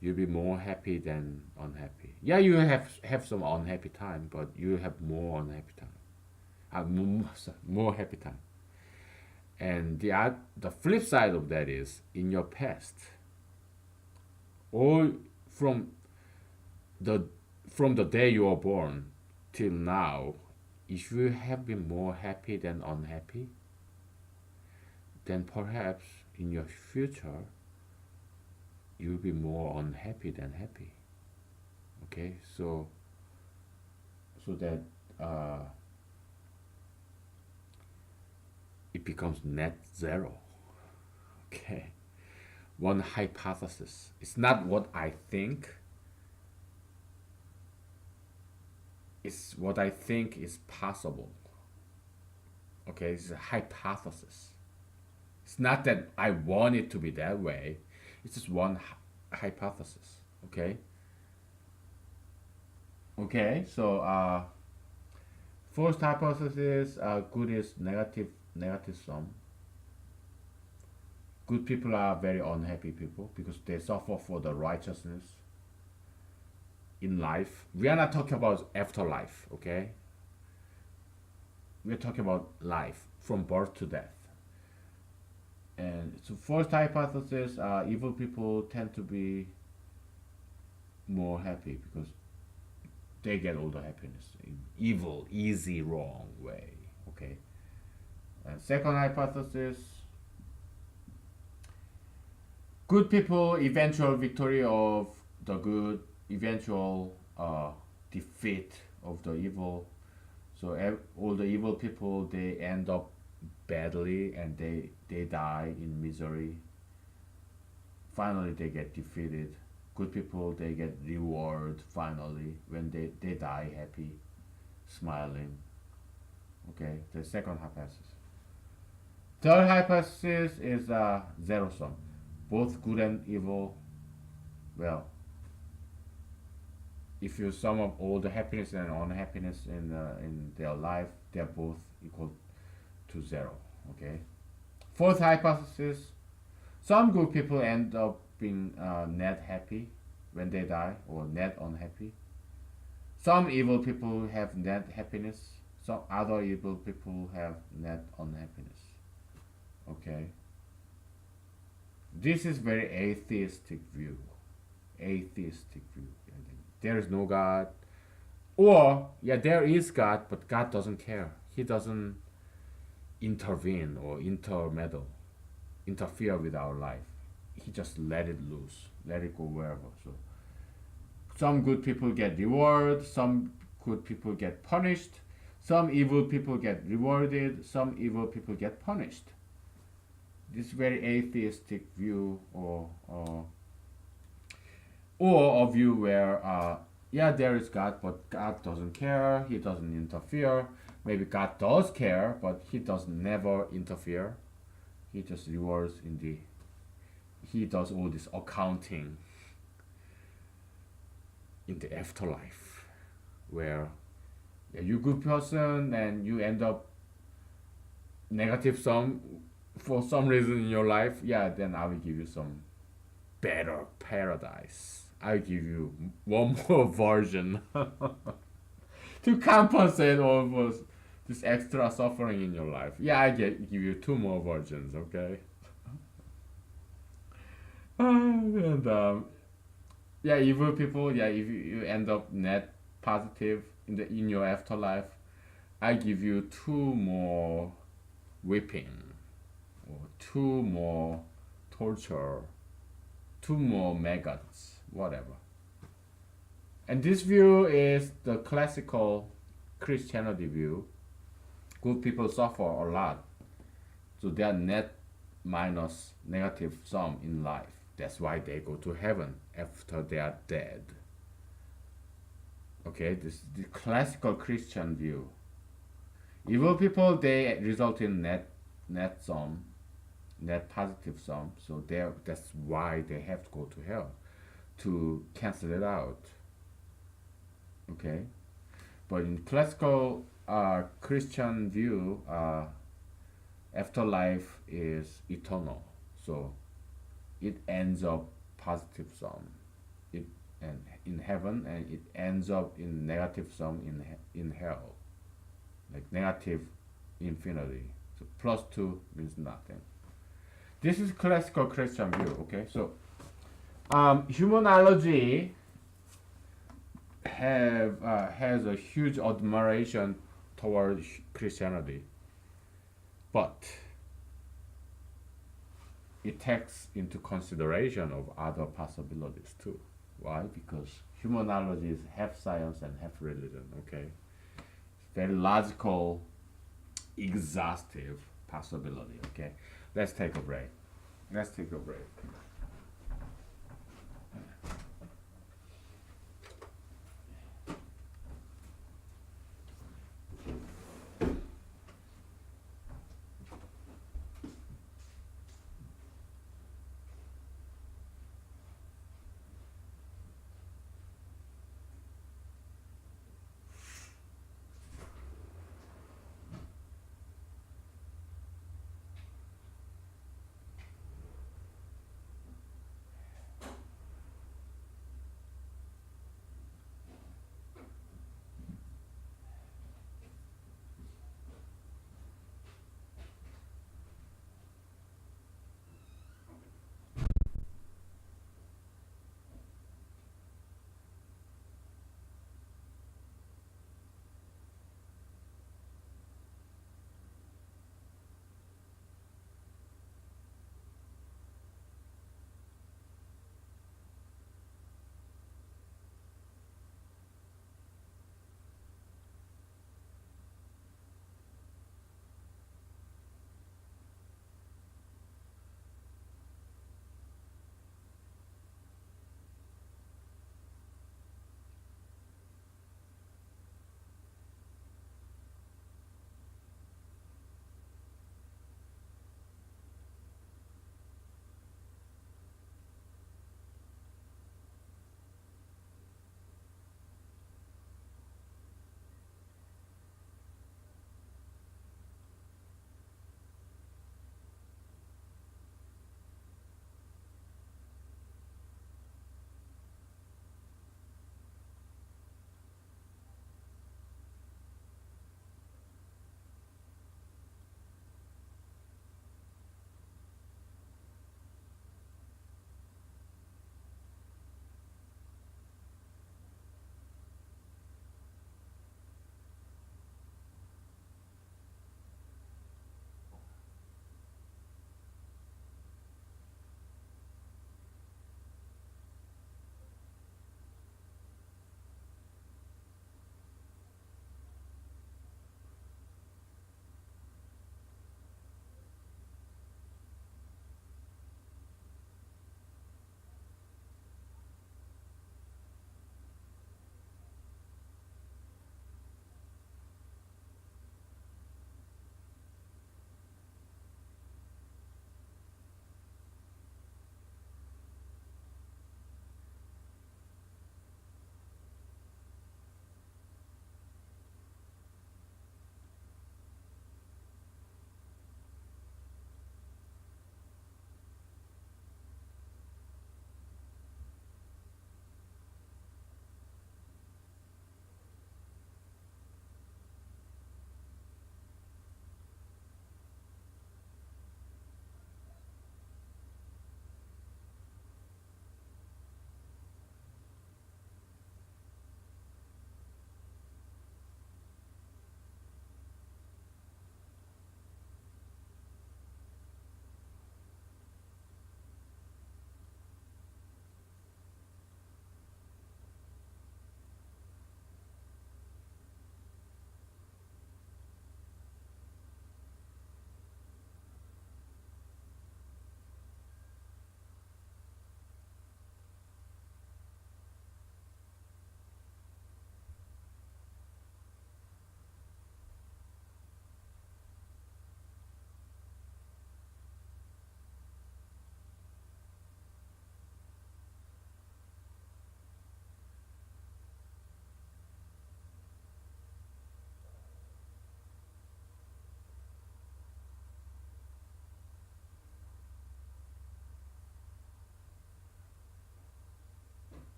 You'll be more happy than unhappy. Yeah, you have some unhappy time, but you have more unhappy time. More happy time. And the flip side of that is, in your past, all from the from the day you were born till now, if you have been more happy than unhappy, then perhaps in your future you'll be more unhappy than happy. Okay, so that it becomes net zero. Okay, one hypothesis. It's not what I think. It's what I think is possible. Okay, it's a hypothesis. It's not that I want it to be that way. It's just one hypothesis. Okay. Okay. So first hypothesis: good is negative sum. Good people are very unhappy people because they suffer for the righteousness in life. We are not talking about afterlife. Okay. We're talking about life from birth to death. And so first hypothesis, evil people tend to be more happy because they get all the happiness in evil, easy, wrong way. Okay. And second hypothesis, good people, eventual victory of the good, eventual defeat of the evil. So all the evil people, they end up badly and they die in misery. Finally they get defeated. Good people, they get reward finally when they die happy, smiling. Okay, the second hypothesis. Third hypothesis is zero sum. Both good and evil, well, if you sum up all the happiness and unhappiness in their life, they're both equal to zero. Okay. Fourth hypothesis: some good people end up being net happy when they die, or net unhappy. Some evil people have net happiness. Some other evil people have net unhappiness. Okay. This is very atheistic view. Atheistic view. There is no God. Or, yeah, there is God, but God doesn't care. He doesn't intervene or interfere with our life. He just let it loose, let it go wherever. So some good people get reward, some good people get punished, some evil people get rewarded, some evil people get punished. This very atheistic view, or a view where yeah, there is God, but God doesn't care, he doesn't interfere. Maybe God does care, but he does never interfere. He just rewards in the, he does all this accounting in the afterlife, where yeah, you good person and you end up negative sum for some reason in your life. Yeah, then I will give you some better paradise. I'll give you one more version to compensate all for this extra suffering in your life. Yeah, give you two more versions, okay? And yeah, evil people. Yeah, if you end up net positive in your afterlife, I give you two more whipping, or two more torture, two more maggots, whatever. And this view is the classical Christianity view. Good people suffer a lot, so they are net minus negative sum in life. That's why they go to heaven after they are dead. Okay, this is the classical Christian view. Evil people, they result in net sum, net positive sum. So that's why they have to go to hell to cancel it out. Okay, but in classical Christian view, afterlife is eternal. So it ends up positive sum, it and in heaven, and it ends up in negative sum in hell, like negative infinity. So plus two means nothing. This is classical Christian view. Okay, so humanology has a huge admiration toward Christianity, but it takes into consideration of other possibilities too. Why? Because humanology is half science and half religion. Okay, very logical, exhaustive possibility. Okay, let's take a break. Let's take a break.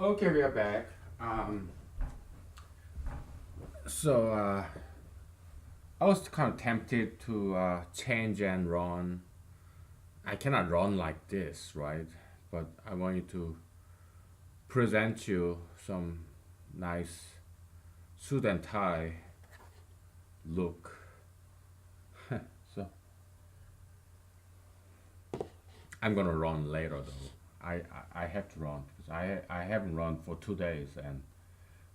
Okay, we are back. So I was kind of tempted to change and run. I cannot run like this, right? But I want you to present you some nice suit and tie look. So I'm gonna run later though. I have to run because I haven't run for 2 days and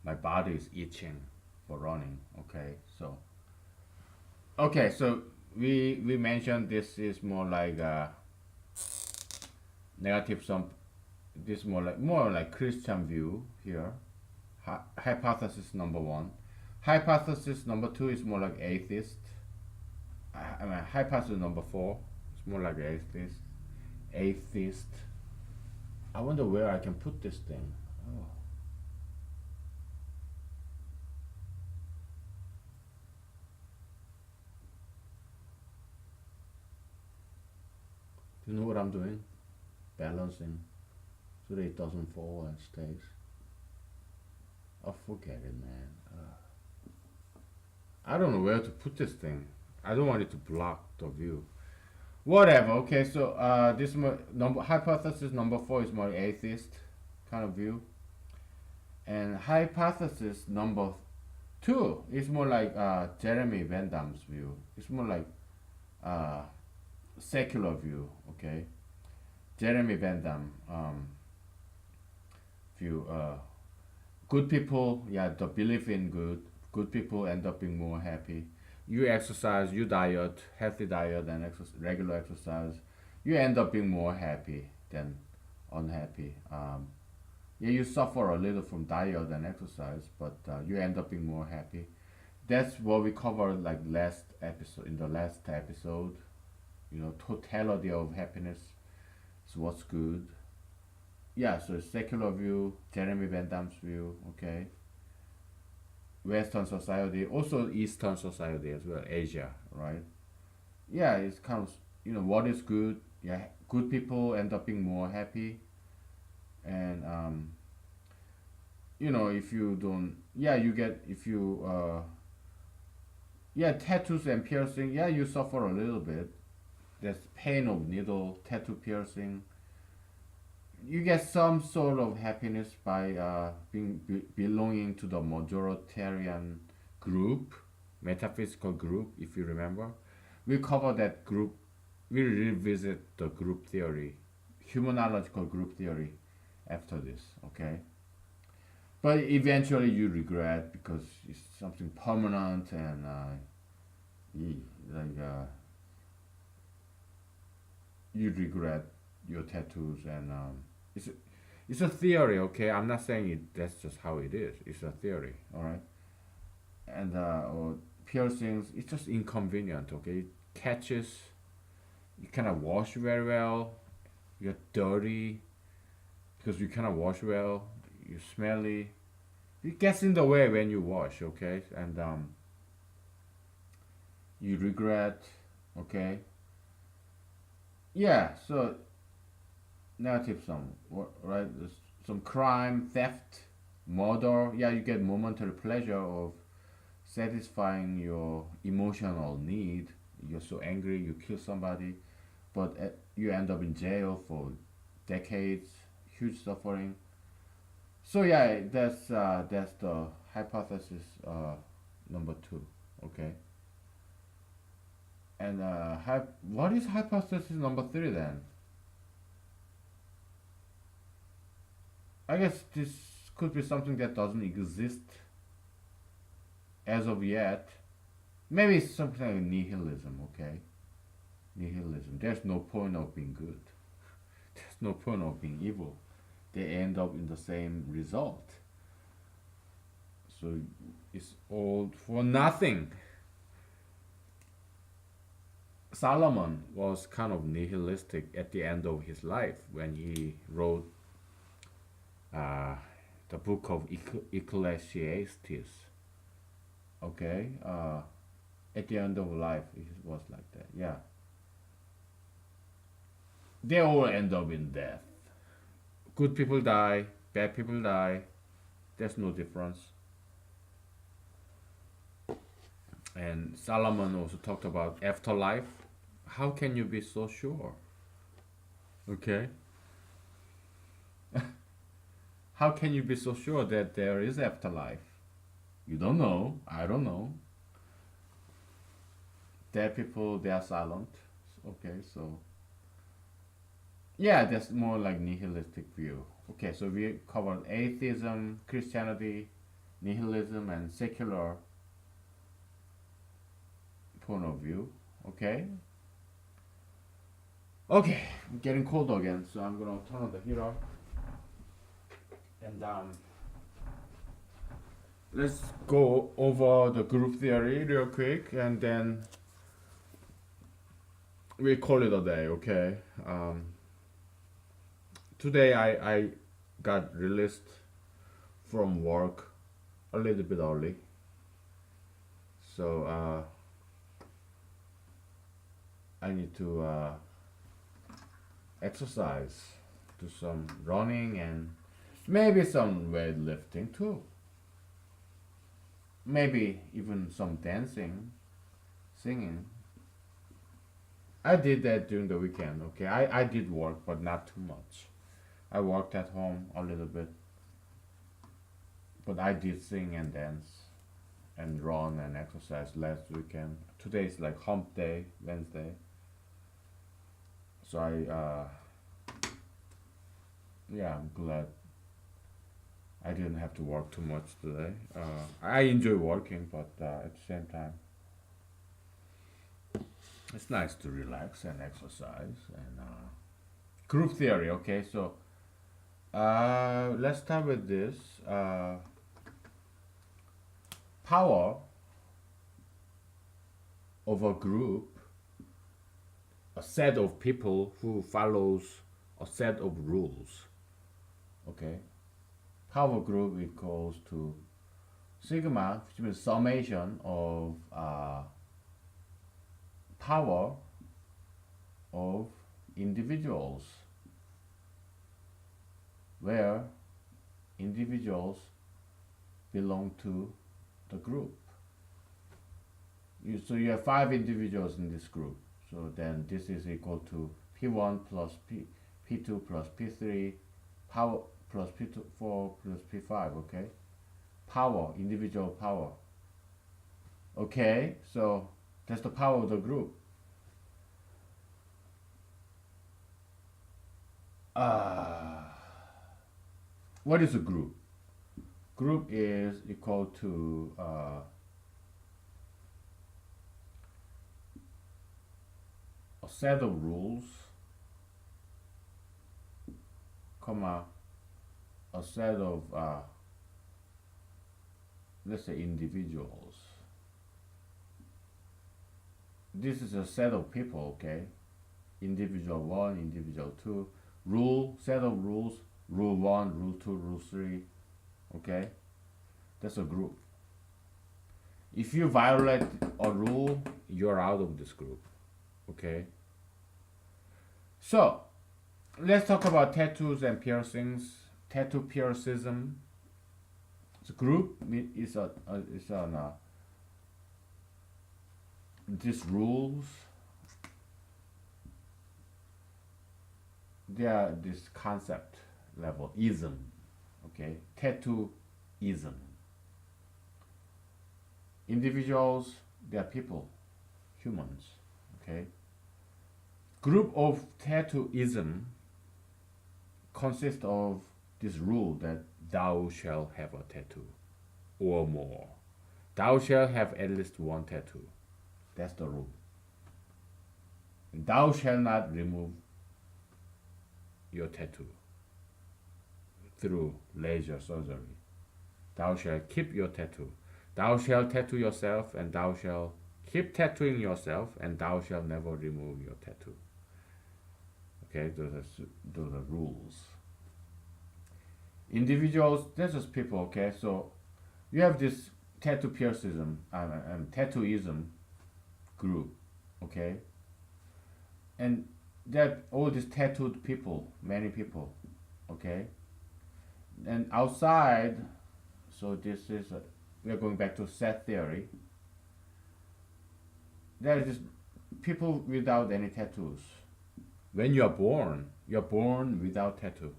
my body is itching for running. Okay, so we mentioned this is more like a negative some. This more like Christian view here. Hypothesis number one. Hypothesis number two is more like atheist. I mean, hypothesis number four is more like atheist. Atheist. I wonder where I can put this thing. Oh. Do you know what I'm doing? Balancing so that it doesn't fall and stays. Oh, forget it, man. I don't know where to put this thing. I don't want it to block the view. Whatever. Okay, so this number hypothesis number four is more atheist kind of view, and hypothesis number two is more like Jeremy Van Damme's view. It's more like uh, secular view. Okay, Jeremy Van Damme view. Good people, yeah, the belief in good people end up being more happy. You exercise, you diet, healthy diet, and regular exercise, you end up being more happy than unhappy. Yeah, you suffer a little from diet and exercise, but you end up being more happy. That's what we covered like last episode. In the last episode, totality of happiness is what's good. Yeah, so secular view, Jeremy Van Damme's view, okay. Western society, also Eastern society as well, Asia, right? Yeah, it's kind of, what is good. Yeah, good people end up being more happy, and if you don't, yeah, you get if you yeah, tattoos and piercing, yeah, you suffer a little bit. There's pain of needle, tattoo piercing. You get some sort of happiness by belonging to the majoritarian group, metaphysical group, if you remember. We cover that group, we revisit the group theory, humanological group theory after this, okay? But eventually you regret because it's something permanent and like you regret your tattoos and it's a, it's a theory, okay? I'm not saying it. That's just how it is. It's a theory, all right? And or piercings, it's just inconvenient, okay? It catches. You cannot wash very well. You're dirty because you cannot wash well. You're smelly. It gets in the way when you wash, okay? And you regret, okay? Yeah. So negative some, right? There's some crime, theft, murder. Yeah, you get momentary pleasure of satisfying your emotional need. You're so angry, you kill somebody, but you end up in jail for decades, huge suffering. So yeah, that's the hypothesis number two. Okay, and what is hypothesis number three then? I guess this could be something that doesn't exist as of yet. Maybe it's something like nihilism, okay? Nihilism. There's no point of being good. There's no point of being evil. They end up in the same result. So it's all for nothing. Solomon was kind of nihilistic at the end of his life when he wrote uh, the book of Ecclesiastes. Okay, at the end of life, it was like that. Yeah, they all end up in death. Good people die, Bad people die. There's no difference. And Solomon also talked about afterlife. How can you be so sure? Okay. How can you be so sure that there is afterlife? You don't know. I don't know. Dead people, they are silent. Okay, so yeah, that's more like nihilistic view. Okay, so we covered atheism, Christianity, nihilism, and secular point of view. Okay. Okay, I'm getting cold again, so I'm gonna turn on the heater. And let's go over the group theory real quick, and then we call it a day. Okay. Today I got released from work a little bit early, so I need to exercise, do some running, and maybe some weightlifting too. Maybe even some dancing, singing. I did that during the weekend. Okay, I did work, but not too much. I worked at home a little bit, but I did sing and dance and run and exercise last weekend. Today is like hump day, Wednesday. So yeah, I'm glad I didn't have to work too much today. I enjoy working, but at the same time, it's nice to relax and exercise and group theory. Okay, so let's start with this. Power of a group, a set of people who follows a set of rules. Okay, power group equals to sigma, which means summation of power of individuals, where individuals belong to the group. So you have 5 individuals in this group. So then this is equal to P1 plus P2 plus P3 power plus P4 plus P5. Okay, power, individual power. Okay, so that's the power of the group. What is a group? Group is equal to a set of rules, comma, a set of let's say individuals. This is a set of people. Okay, individual 1, individual 2, rule, set of rules, rule 1, rule 2, rule 3. Okay, that's a group. If you violate a rule, you're out of this group. Okay, so let's talk about tattoos and piercings. Tattoo piercism. The group is these rules. They are this concept level ism. Okay, tattooism. Individuals, they are people, humans. Okay, group of tattooism consists of this rule that thou shalt have a tattoo or more. Thou shalt have at least one tattoo. That's the rule. Thou shalt not remove your tattoo through laser surgery. Thou shalt keep your tattoo. Thou shalt tattoo yourself, and thou shalt keep tattooing yourself, and thou shalt never remove your tattoo. Okay, those are rules. Individuals, that's just people. Okay, so you have this tattoo piercism and tattooism group. Okay, and that all these tattooed people, many people. Okay, And outside, so this is we are going back to set theory. There is just people without any tattoos. When you are born without tattoo,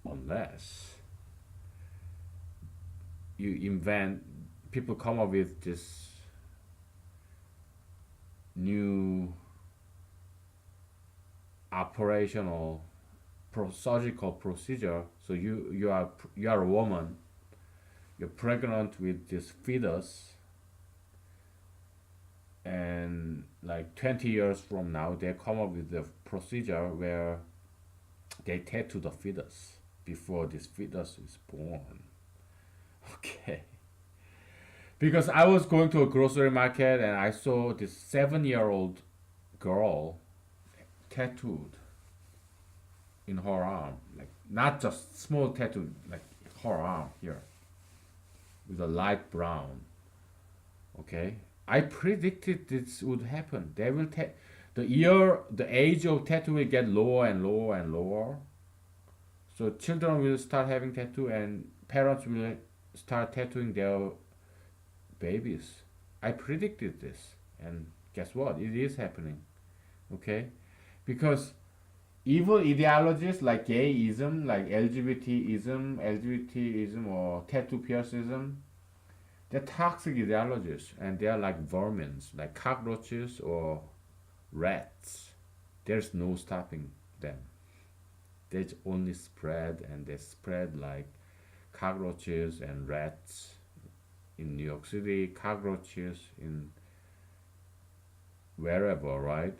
unless you invent. People come up with this new operational surgical procedure. So you are a woman. You're pregnant with this fetus, and like 20 years from now, they come up with a procedure where they tattoo the fetus before this fetus is born. Okay. Because I was going to a grocery market and I saw this 7-year-old girl tattooed in her arm, like not just small tattoo, like her arm here with a light brown. Okay, I predicted this would happen. They will the age of tattoo will get lower and lower and lower. So children will start having tattoo and parents will start tattooing their babies. I predicted this, and guess what? It is happening. Okay, because evil ideologies like gayism, like LGBTism or tattoo piercism, they're toxic ideologies and they're like vermins, like cockroaches or rats. There's no stopping them. They only spread and they spread like cockroaches and rats in New York City, cockroaches in wherever, right?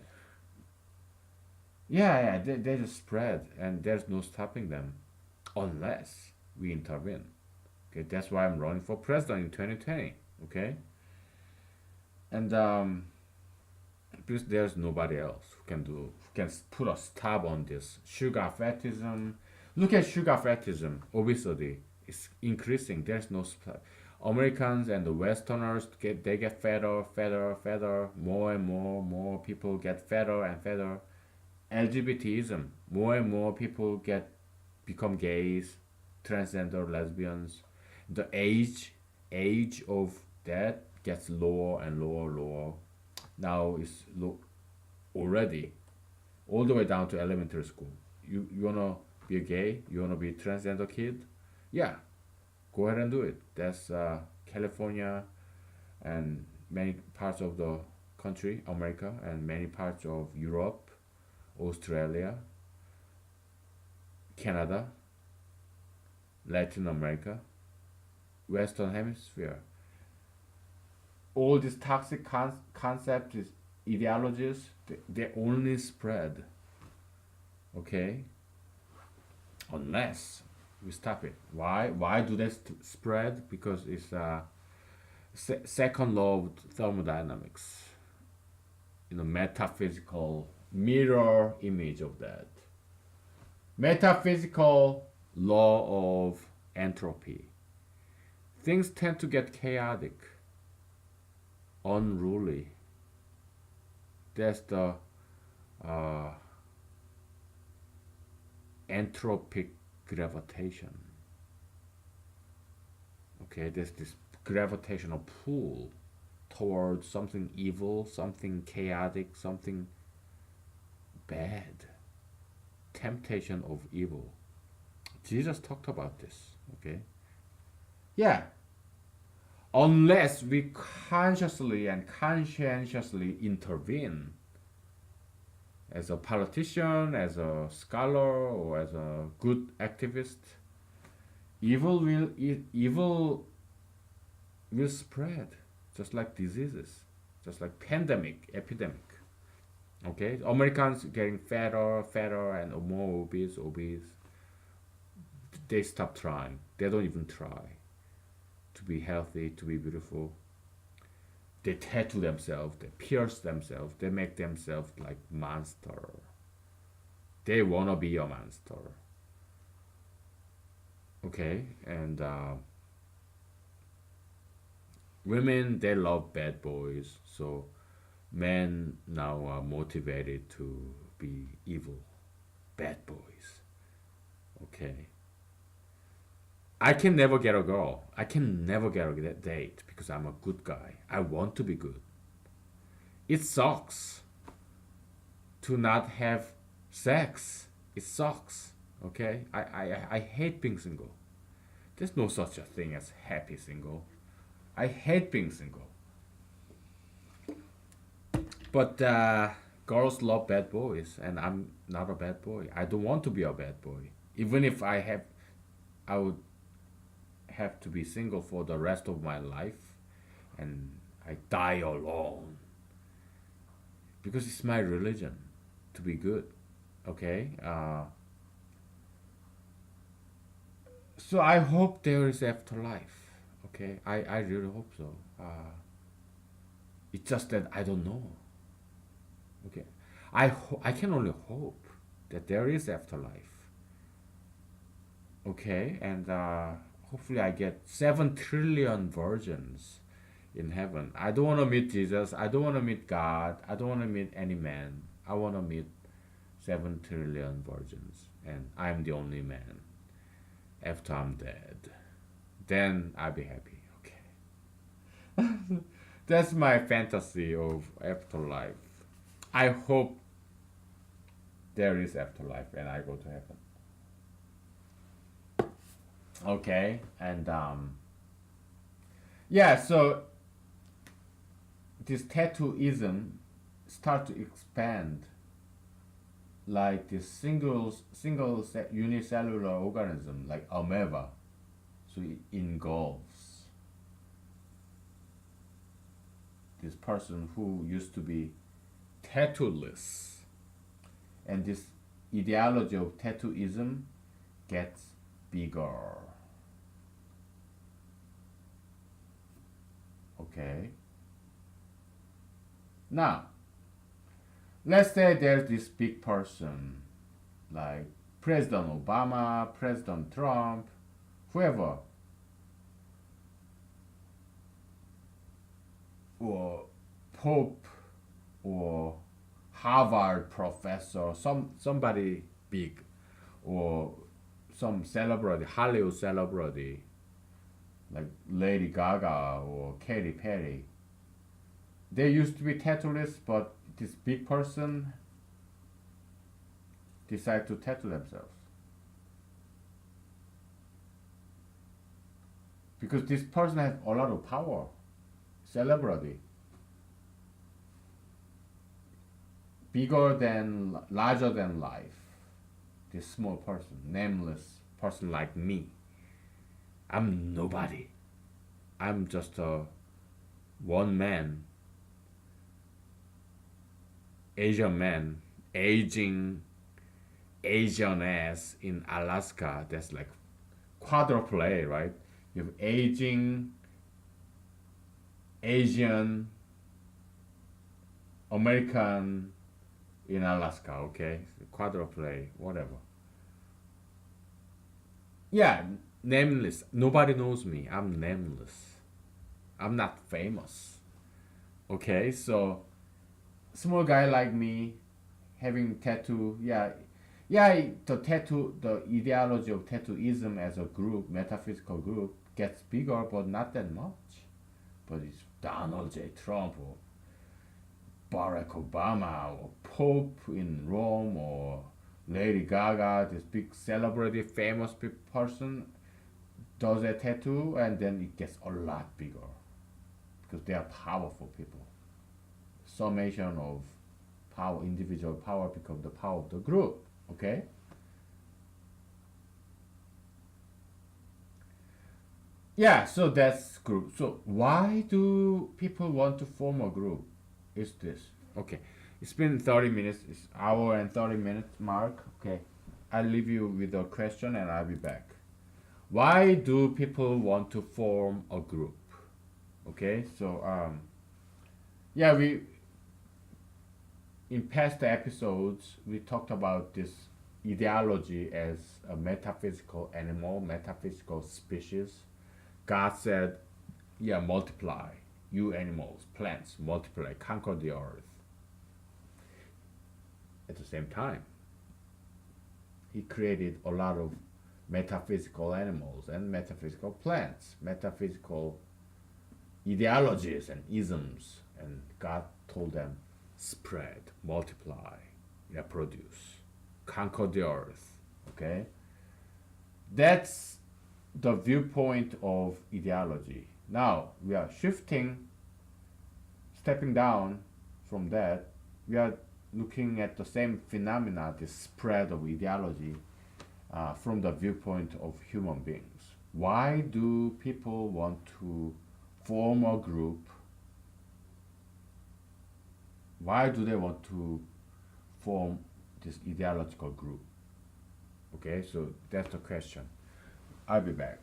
Yeah, they just spread and there's no stopping them unless we intervene. Okay, that's why I'm running for president in 2020. Okay, and because there's nobody else who can put a stop on this sugar fatism. Look at sugar fatism, obesity is increasing. There's no Americans and the Westerners get fatter, fatter, fatter. More and more people get fatter and fatter. LGBTism, more and more people become gays, transgender, lesbians. The age of that gets lower and lower. Now it's already all the way down to elementary school. You wanna be a gay? You wanna be a transgender kid? Yeah, go ahead and do it. That's California and many parts of the country, America, and many parts of Europe, Australia, Canada, Latin America, Western Hemisphere. All these toxic concepts, these ideologies, they only spread, okay, unless we stop it. Why do they spread? Because it's second law of thermodynamics, metaphysical mirror image of that. Metaphysical law of entropy. Things tend to get chaotic, unruly. That's the uh, entropic gravitation. Okay, there's this gravitational pull towards something evil, something chaotic, something bad. Temptation of evil. Jesus talked about this. Okay, yeah, unless we consciously and conscientiously intervene as a politician, as a scholar, or as a good activist, evil will spread, just like diseases, just like pandemic, epidemic. Okay, Americans getting fatter, and more obese. They stop trying. They don't even try to be healthy, to be beautiful. They tattoo themselves, they pierce themselves, they make themselves like monster. They wanna be a monster. Okay, and women they love bad boys, so men now are motivated to be evil, bad boys. Okay, I can never get a girl. I can never get a date because I'm a good guy. I want to be good. It sucks to not have sex. It sucks. Okay? I hate being single. There's no such a thing as happy single. I hate being single. But girls love bad boys, and I'm not a bad boy. I don't want to be a bad boy. Even if I would have to be single for the rest of my life, and I die alone because it's my religion to be good. Okay. So I hope there is afterlife. Okay. I really hope so. It's just that I don't know. Okay. I can only hope that there is afterlife. Okay, and hopefully I get 7 trillion virgins in heaven. I don't want to meet Jesus. I don't want to meet God. I don't want to meet any man. I want to meet 7 trillion virgins, and I'm the only man. After I'm dead, then I'll be happy. Okay, that's my fantasy of afterlife. I hope there is afterlife and I go to heaven. Okay, and yeah, so this tattooism start to expand like this unicellular organism like amoeba. So it engulfs this person who used to be tattooless, and this ideology of tattooism gets bigger. Okay. Now, let's say there's this big person like President Obama, President Trump, whoever, or Pope, or Harvard professor, somebody big, or some celebrity, Hollywood celebrity, like Lady Gaga or Katy Perry. They used to be tattooless, but this big person decided to tattoo themselves. Because this person has a lot of power, celebrity. Bigger than, larger than life. This small person, nameless person like me. I'm nobody. I'm just a one man, Asian man, Asian ass in Alaska. That's like quadruple A, right? You have aging, Asian, American in Alaska, okay? Quadruple A, whatever. Yeah, nameless. Nobody knows me. I'm nameless. I'm not famous. Okay, so small guy like me having tattoo, yeah, the tattoo, the ideology of tattooism as a group, metaphysical group, gets bigger, but not that much. But it's Donald J. Trump or Barack Obama or Pope in Rome or Lady Gaga, this big celebrity, famous person, does a tattoo, and then it gets a lot bigger because they are powerful people. Summation of power, individual power, become the power of the group. Okay. Yeah, so that's group. So why do people want to form a group? Is this okay? It's been 30 minutes. It's hour and 30 minutes mark. Okay, I'll leave you with a question and I'll be back. Why do people want to form a group? Okay, so yeah, we in past episodes we talked about this ideology as a metaphysical animal, metaphysical species. God said, yeah, multiply, you animals, plants, multiply, conquer the earth. At the same time, he created a lot of metaphysical animals and metaphysical plants, metaphysical ideologies and isms, and God told them, spread, multiply, reproduce, conquer the earth. Okay, that's the viewpoint of ideology. Now we are shifting, stepping down from that. We are looking at the same phenomena, the spread of ideology, from the viewpoint of human beings. Why do people want to form a group? Why do they want to form this ideological group? Okay, so that's the question. I'll be back.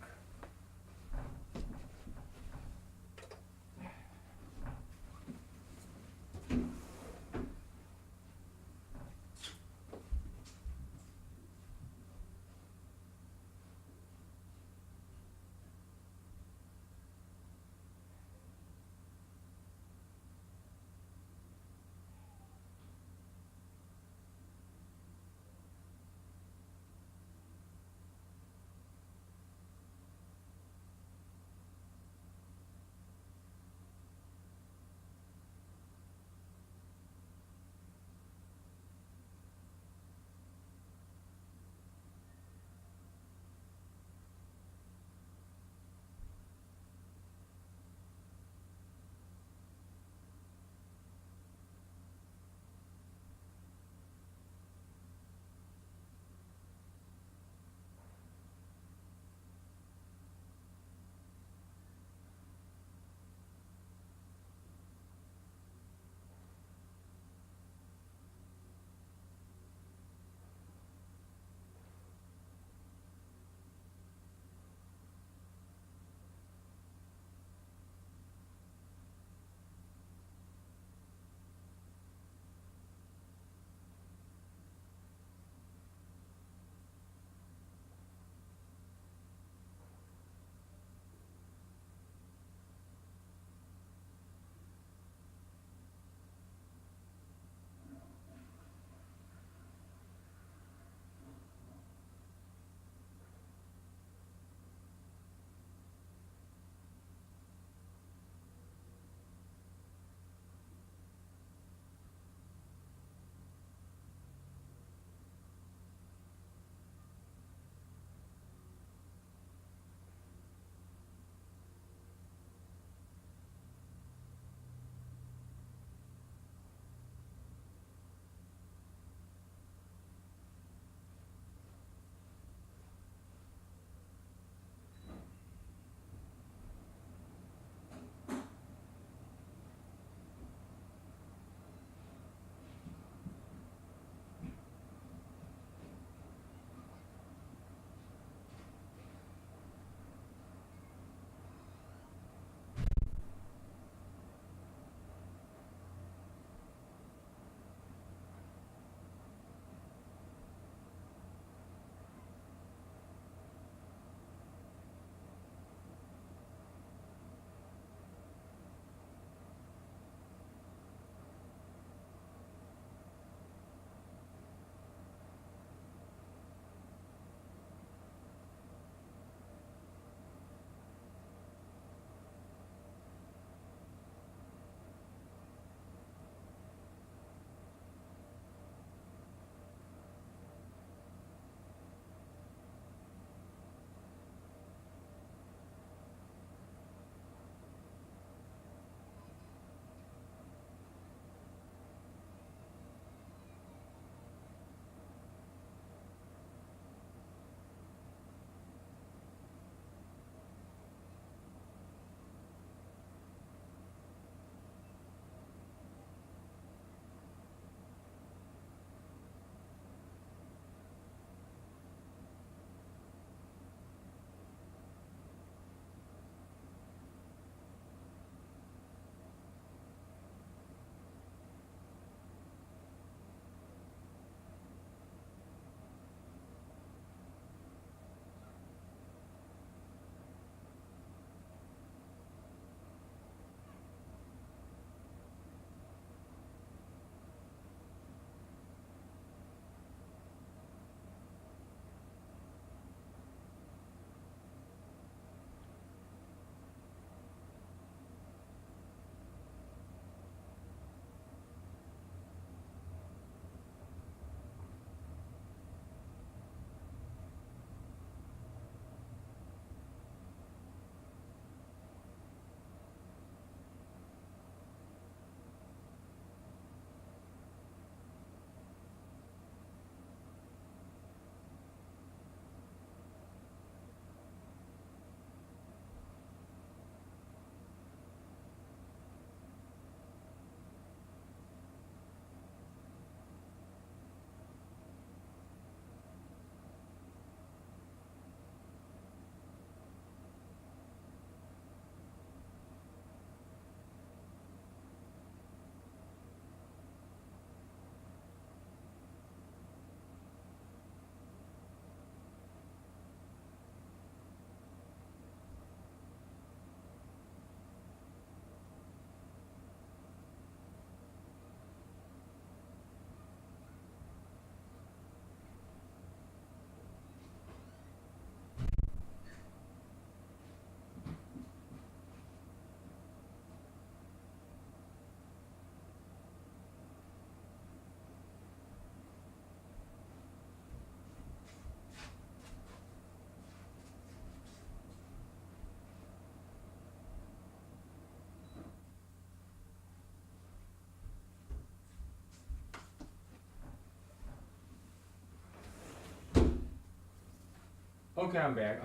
Okay, I'm back.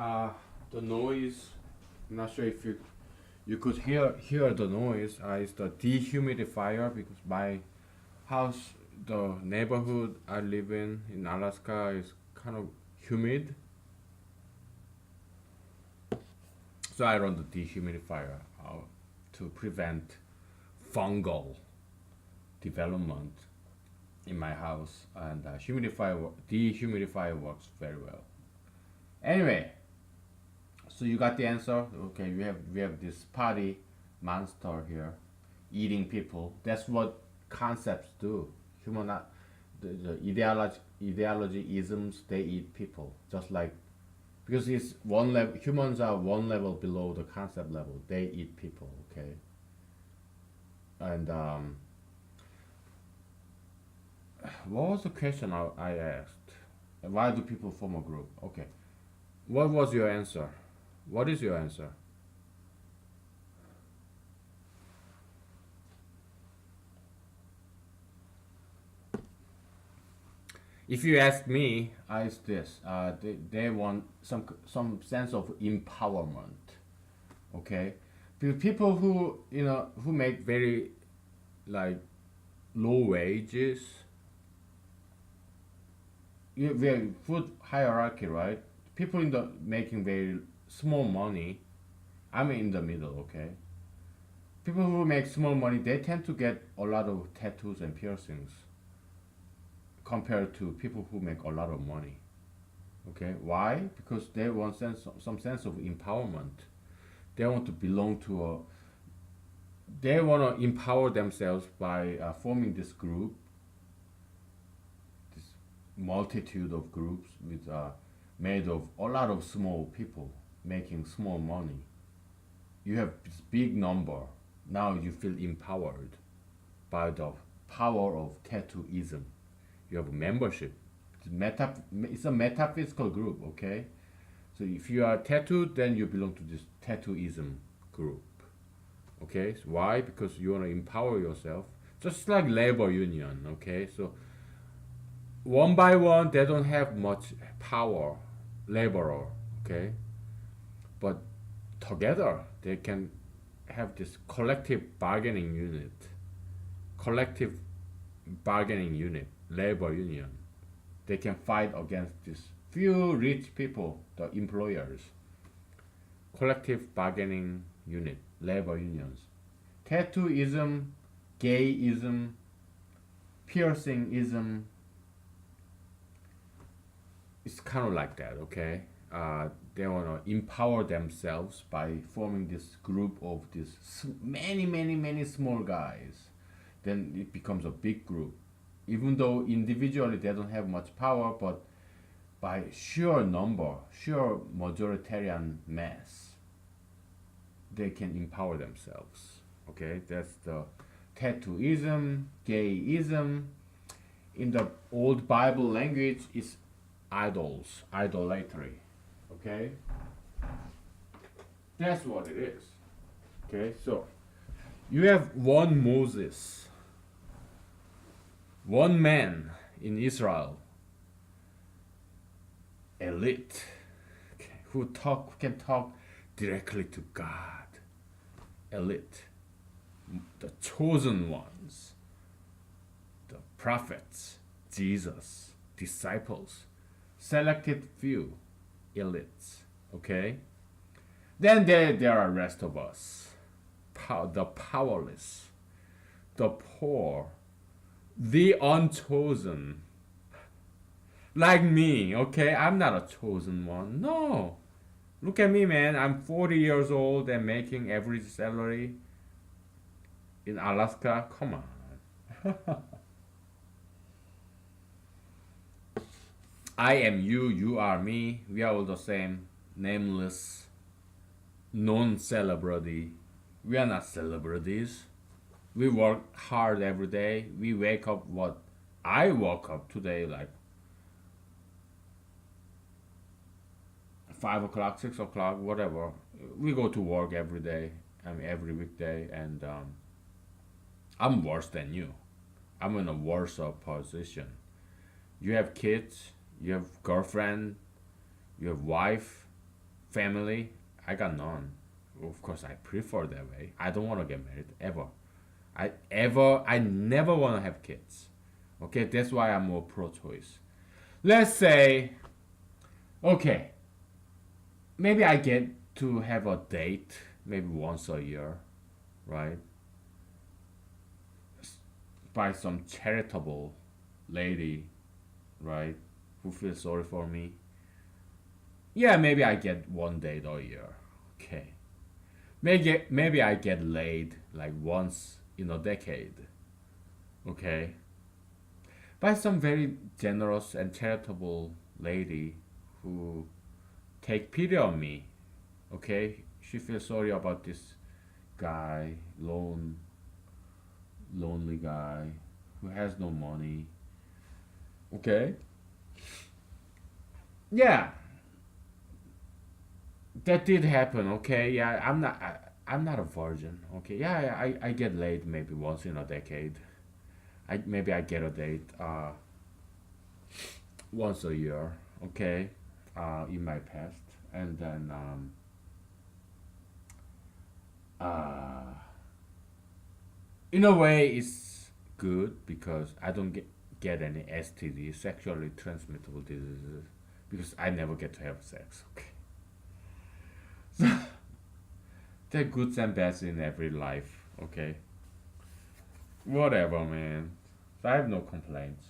The noise. I'm not sure if you could hear the noise. It's the dehumidifier because my house, the neighborhood I live in Alaska, is kind of humid. So I run the dehumidifier to prevent fungal development in my house, and dehumidifier works very well. Anyway, so you got the answer. Okay, we have this party monster here, eating people. That's what concepts do. Human, the ideology isms, they eat people, just like because it's one level. Humans are one level below the concept level. They eat people. Okay, and what was the question I asked? Why do people form a group? Okay, what was your answer? What is your answer? If you ask me, it's this. They want some sense of empowerment. Okay, people who who make very like low wages. We have food hierarchy, right? People in the making very small money. I'm in the middle. Okay, people who make small money, they tend to get a lot of tattoos and piercings compared to people who make a lot of money. Okay, why? Because they want some sense of empowerment. They want to belong to a. They want to empower themselves by forming this group, this multitude of groups with made of a lot of small people making small money. You have this big number. Now you feel empowered by the power of tattooism. You have a membership. It's a metaphysical group, okay? So if you are tattooed, then you belong to this tattooism group, okay? So why? Because you want to empower yourself, just like labor union, okay? So one by one, they don't have much power, laborer, okay? But together, they can have this collective bargaining unit, labor union. They can fight against these few rich people, the employers. Collective bargaining unit, labor unions. Tattooism, gayism, piercingism, it's kind of like that, okay? They want to empower themselves by forming this group of these many small guys. Then it becomes a big group. Even though individually they don't have much power, but by sheer number, sheer majoritarian mass, they can empower themselves. Okay, that's the tattooism, gayism. In the old Bible language, is idols, idolatry. Okay, that's what it is. Okay, so you have one Moses, one man in Israel, elite, okay, who can talk directly to God. Elite, the chosen ones, the prophets, Jesus, disciples, selected few, elites. Okay. Then there are rest of us, the powerless, the poor, the unchosen. Like me, okay? I'm not a chosen one. No. Look at me, man. I'm 40 years old and making average salary in Alaska. Come on. I am you, you are me. We are all the same. Nameless, non celebrity. We are not celebrities. We work hard every day. We wake up what? I woke up today like 5 o'clock, 6 o'clock, whatever. We go to work every day. I mean, every weekday, and I'm worse than you. I'm in a worse position. You have kids. You have girlfriend. Your wife, family. I got none. Of course, I prefer that way. I don't want to get married ever. I never want to have kids. Okay, that's why I'm more pro-choice. Let's say, okay, maybe I get to have a date maybe once a year, right? By some charitable lady, right? Who feels sorry for me. Yeah, maybe I get one date a year. Okay. Maybe I get laid like once in a decade. Okay. By some very generous and charitable lady who take pity on me. Okay. She feels sorry about this guy, lonely guy who has no money. Okay. Yeah, that did happen. Okay. Yeah, I'm not a virgin. Okay. Yeah, I get laid maybe once in a decade. Maybe I get a date once a year. Okay. In my past, and then uh, in a way it's good because I don't get any STD, sexually transmittable diseases, because I never get to have sex. Okay. There are goods and bads in every life. Okay. Whatever, man. So I have no complaints.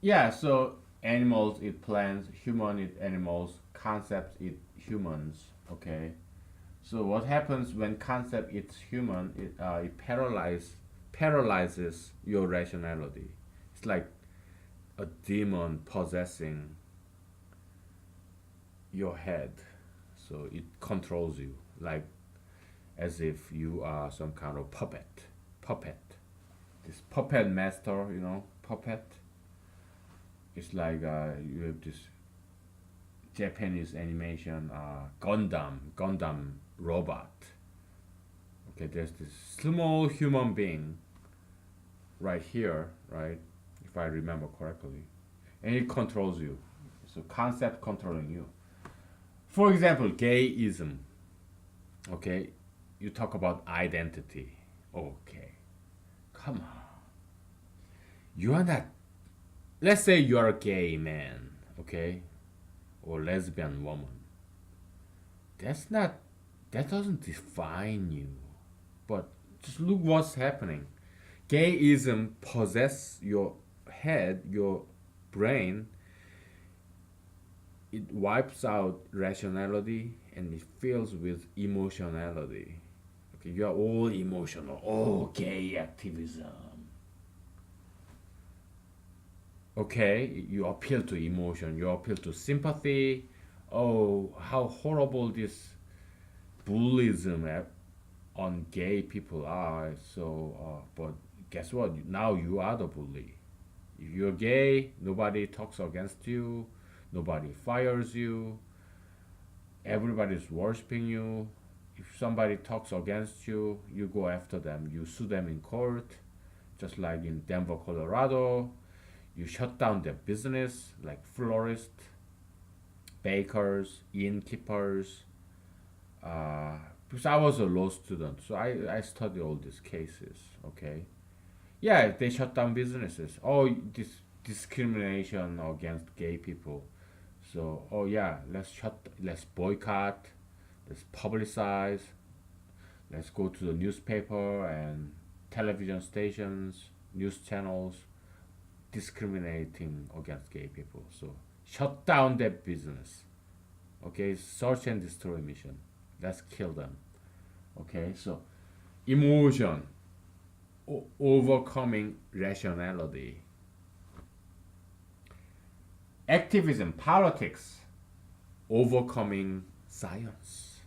Yeah, so animals eat plants, human eat animals, concepts eat humans. Okay. So what happens when concept eats human? It paralyzes your rationality. It's like a demon possessing your head. So it controls you, like as if you are some kind of puppet. Puppet. This puppet master, puppet. It's like you have this Japanese animation Gundam robot. Okay, there's this small human being right here, right? If I remember correctly, and it controls you. So concept controlling you. For example, gayism. Okay, you talk about identity. Okay, come on. You are not. Let's say you are a gay man. Okay, or lesbian woman. That's not. That doesn't define you. But just look what's happening. Gayism possess your head, your brain. It wipes out rationality and it fills with emotionality. Okay, you are all emotional. Oh, gay activism. Okay, you appeal to emotion. You appeal to sympathy. Oh, how horrible this bullyism on gay people are. So, but guess what? Now you are the bully. If you're gay, nobody talks against you, nobody fires you, everybody's worshiping you. If somebody talks against you, you go after them. You sue them in court, just like in Denver, Colorado. You shut down their business, like florists, bakers, innkeepers. Because I was a law student, so I study all these cases. Okay, yeah, they shut down businesses. Oh, this discrimination against gay people. So, oh yeah, let's boycott, let's publicize, let's go to the newspaper and television stations, news channels, discriminating against gay people. So, shut down their business. Okay, search and destroy mission. Let's kill them. Okay, so emotion, overcoming rationality. Activism, politics, overcoming science.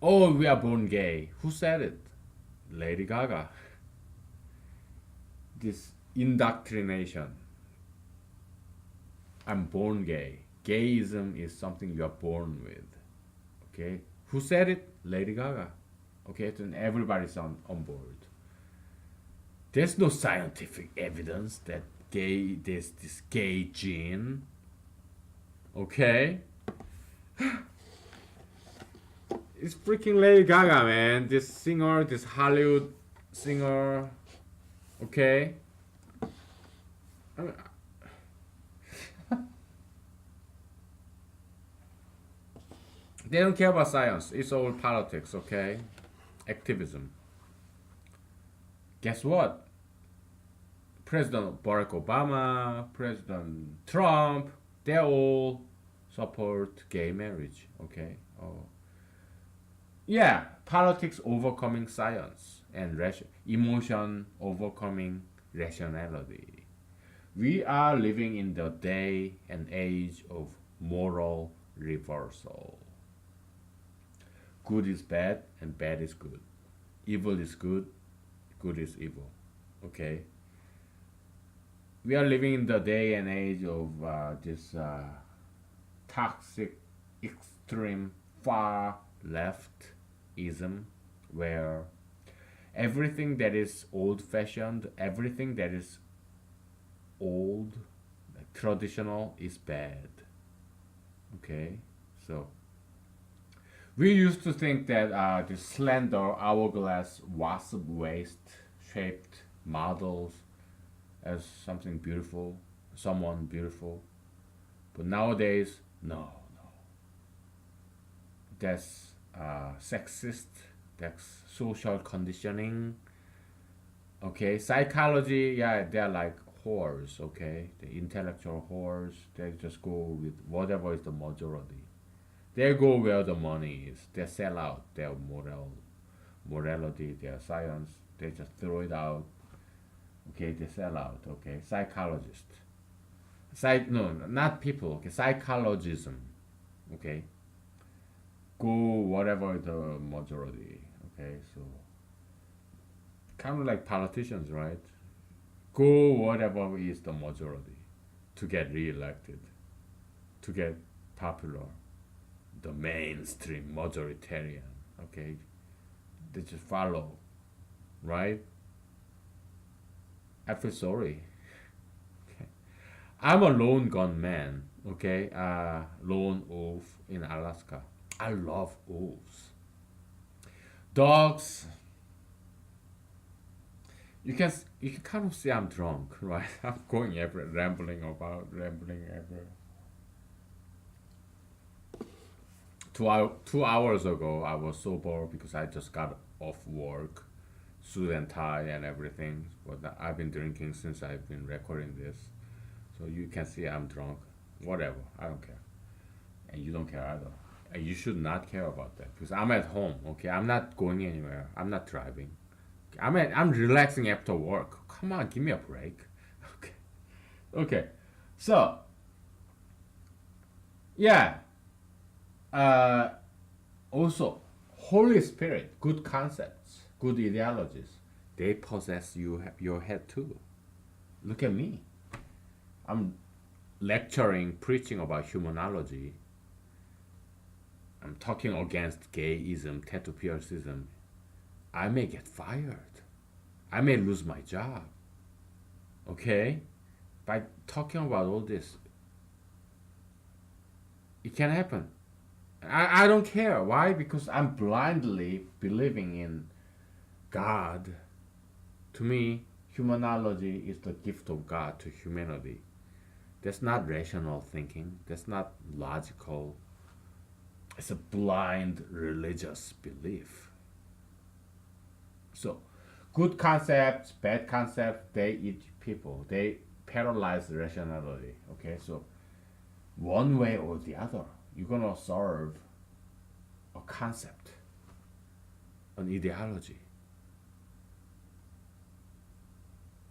Oh, we are born gay. Who said it? Lady Gaga. This indoctrination. I'm born gay. Gayism is something you are born with. Okay? Who said it? Lady Gaga. Okay, then everybody's on board. There's no scientific evidence that there's this gay gene. Okay? It's freaking Lady Gaga, man. This singer, this Hollywood singer. Okay? I mean, they don't care about science. It's all politics, okay? Activism. Guess what? President Barack Obama, President Trump, they all support gay marriage, okay? Oh. Yeah, politics overcoming science and emotion overcoming rationality. We are living in the day and age of moral reversal. Good is bad and bad is good. Evil is good, good is evil. Okay? We are living in the day and age of this toxic, extreme, far leftism, where everything that is old fashioned, everything that is old, like traditional, is bad. Okay? So, we used to think that the slender hourglass wasp waist shaped models as something beautiful, someone beautiful. But nowadays, no. That's sexist, that's social conditioning. Okay, psychology, yeah, they're like whores, okay? The intellectual whores, they just go with whatever is the majority. They go where the money is. They sell out their morality, their science. They just throw it out. Okay, they sell out. Okay, psychologist. No, not people. Okay, psychologism. Okay, go whatever the majority. Okay, so kind of like politicians, right? Go whatever is the majority to get re-elected, to get popular, the mainstream majoritarian. Okay, they just follow, right? I feel sorry. Okay. I'm a lone gunman. Okay, lone wolf in Alaska. I love wolves. Dogs. You can kind of see I'm drunk, right? I'm going rambling ever. 2 hours ago, I was sober because I just got off work, suit and tie and everything. But I've been drinking since I've been recording this, so you can see I'm drunk. Whatever, I don't care, and you don't care either. And you should not care about that because I'm at home. Okay, I'm not going anywhere. I'm not driving. I'm relaxing after work. Come on, give me a break. Okay, okay. So yeah. Uh, Also, Holy Spirit, good concepts, good ideologies, they possess your head too. Look at me. I'm lecturing, preaching about humanology. I'm talking against gayism, tattoo piercism. I may get fired. I may lose my job. Okay? By talking about all this, it can happen. I don't care. Why? Because I'm blindly believing in God. To me, humanology is the gift of God to humanity. That's not rational thinking. That's not logical. It's a blind religious belief. So, good concepts, bad concepts, they eat people. They paralyze rationality. Okay, so one way or the other, you're gonna serve a concept, an ideology.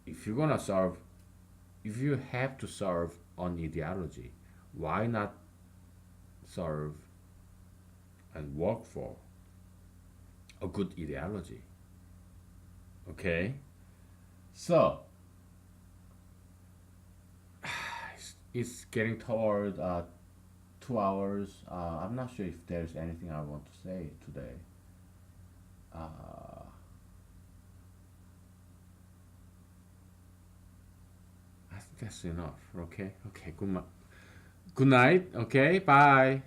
If you're gonna serve, if you have to serve an ideology, why not serve and work for a good ideology? Okay, so it's getting toward 2 hours. I'm not sure if there's anything I want to say today. Uh, That's enough. Okay. Okay. Good night. Okay. Bye.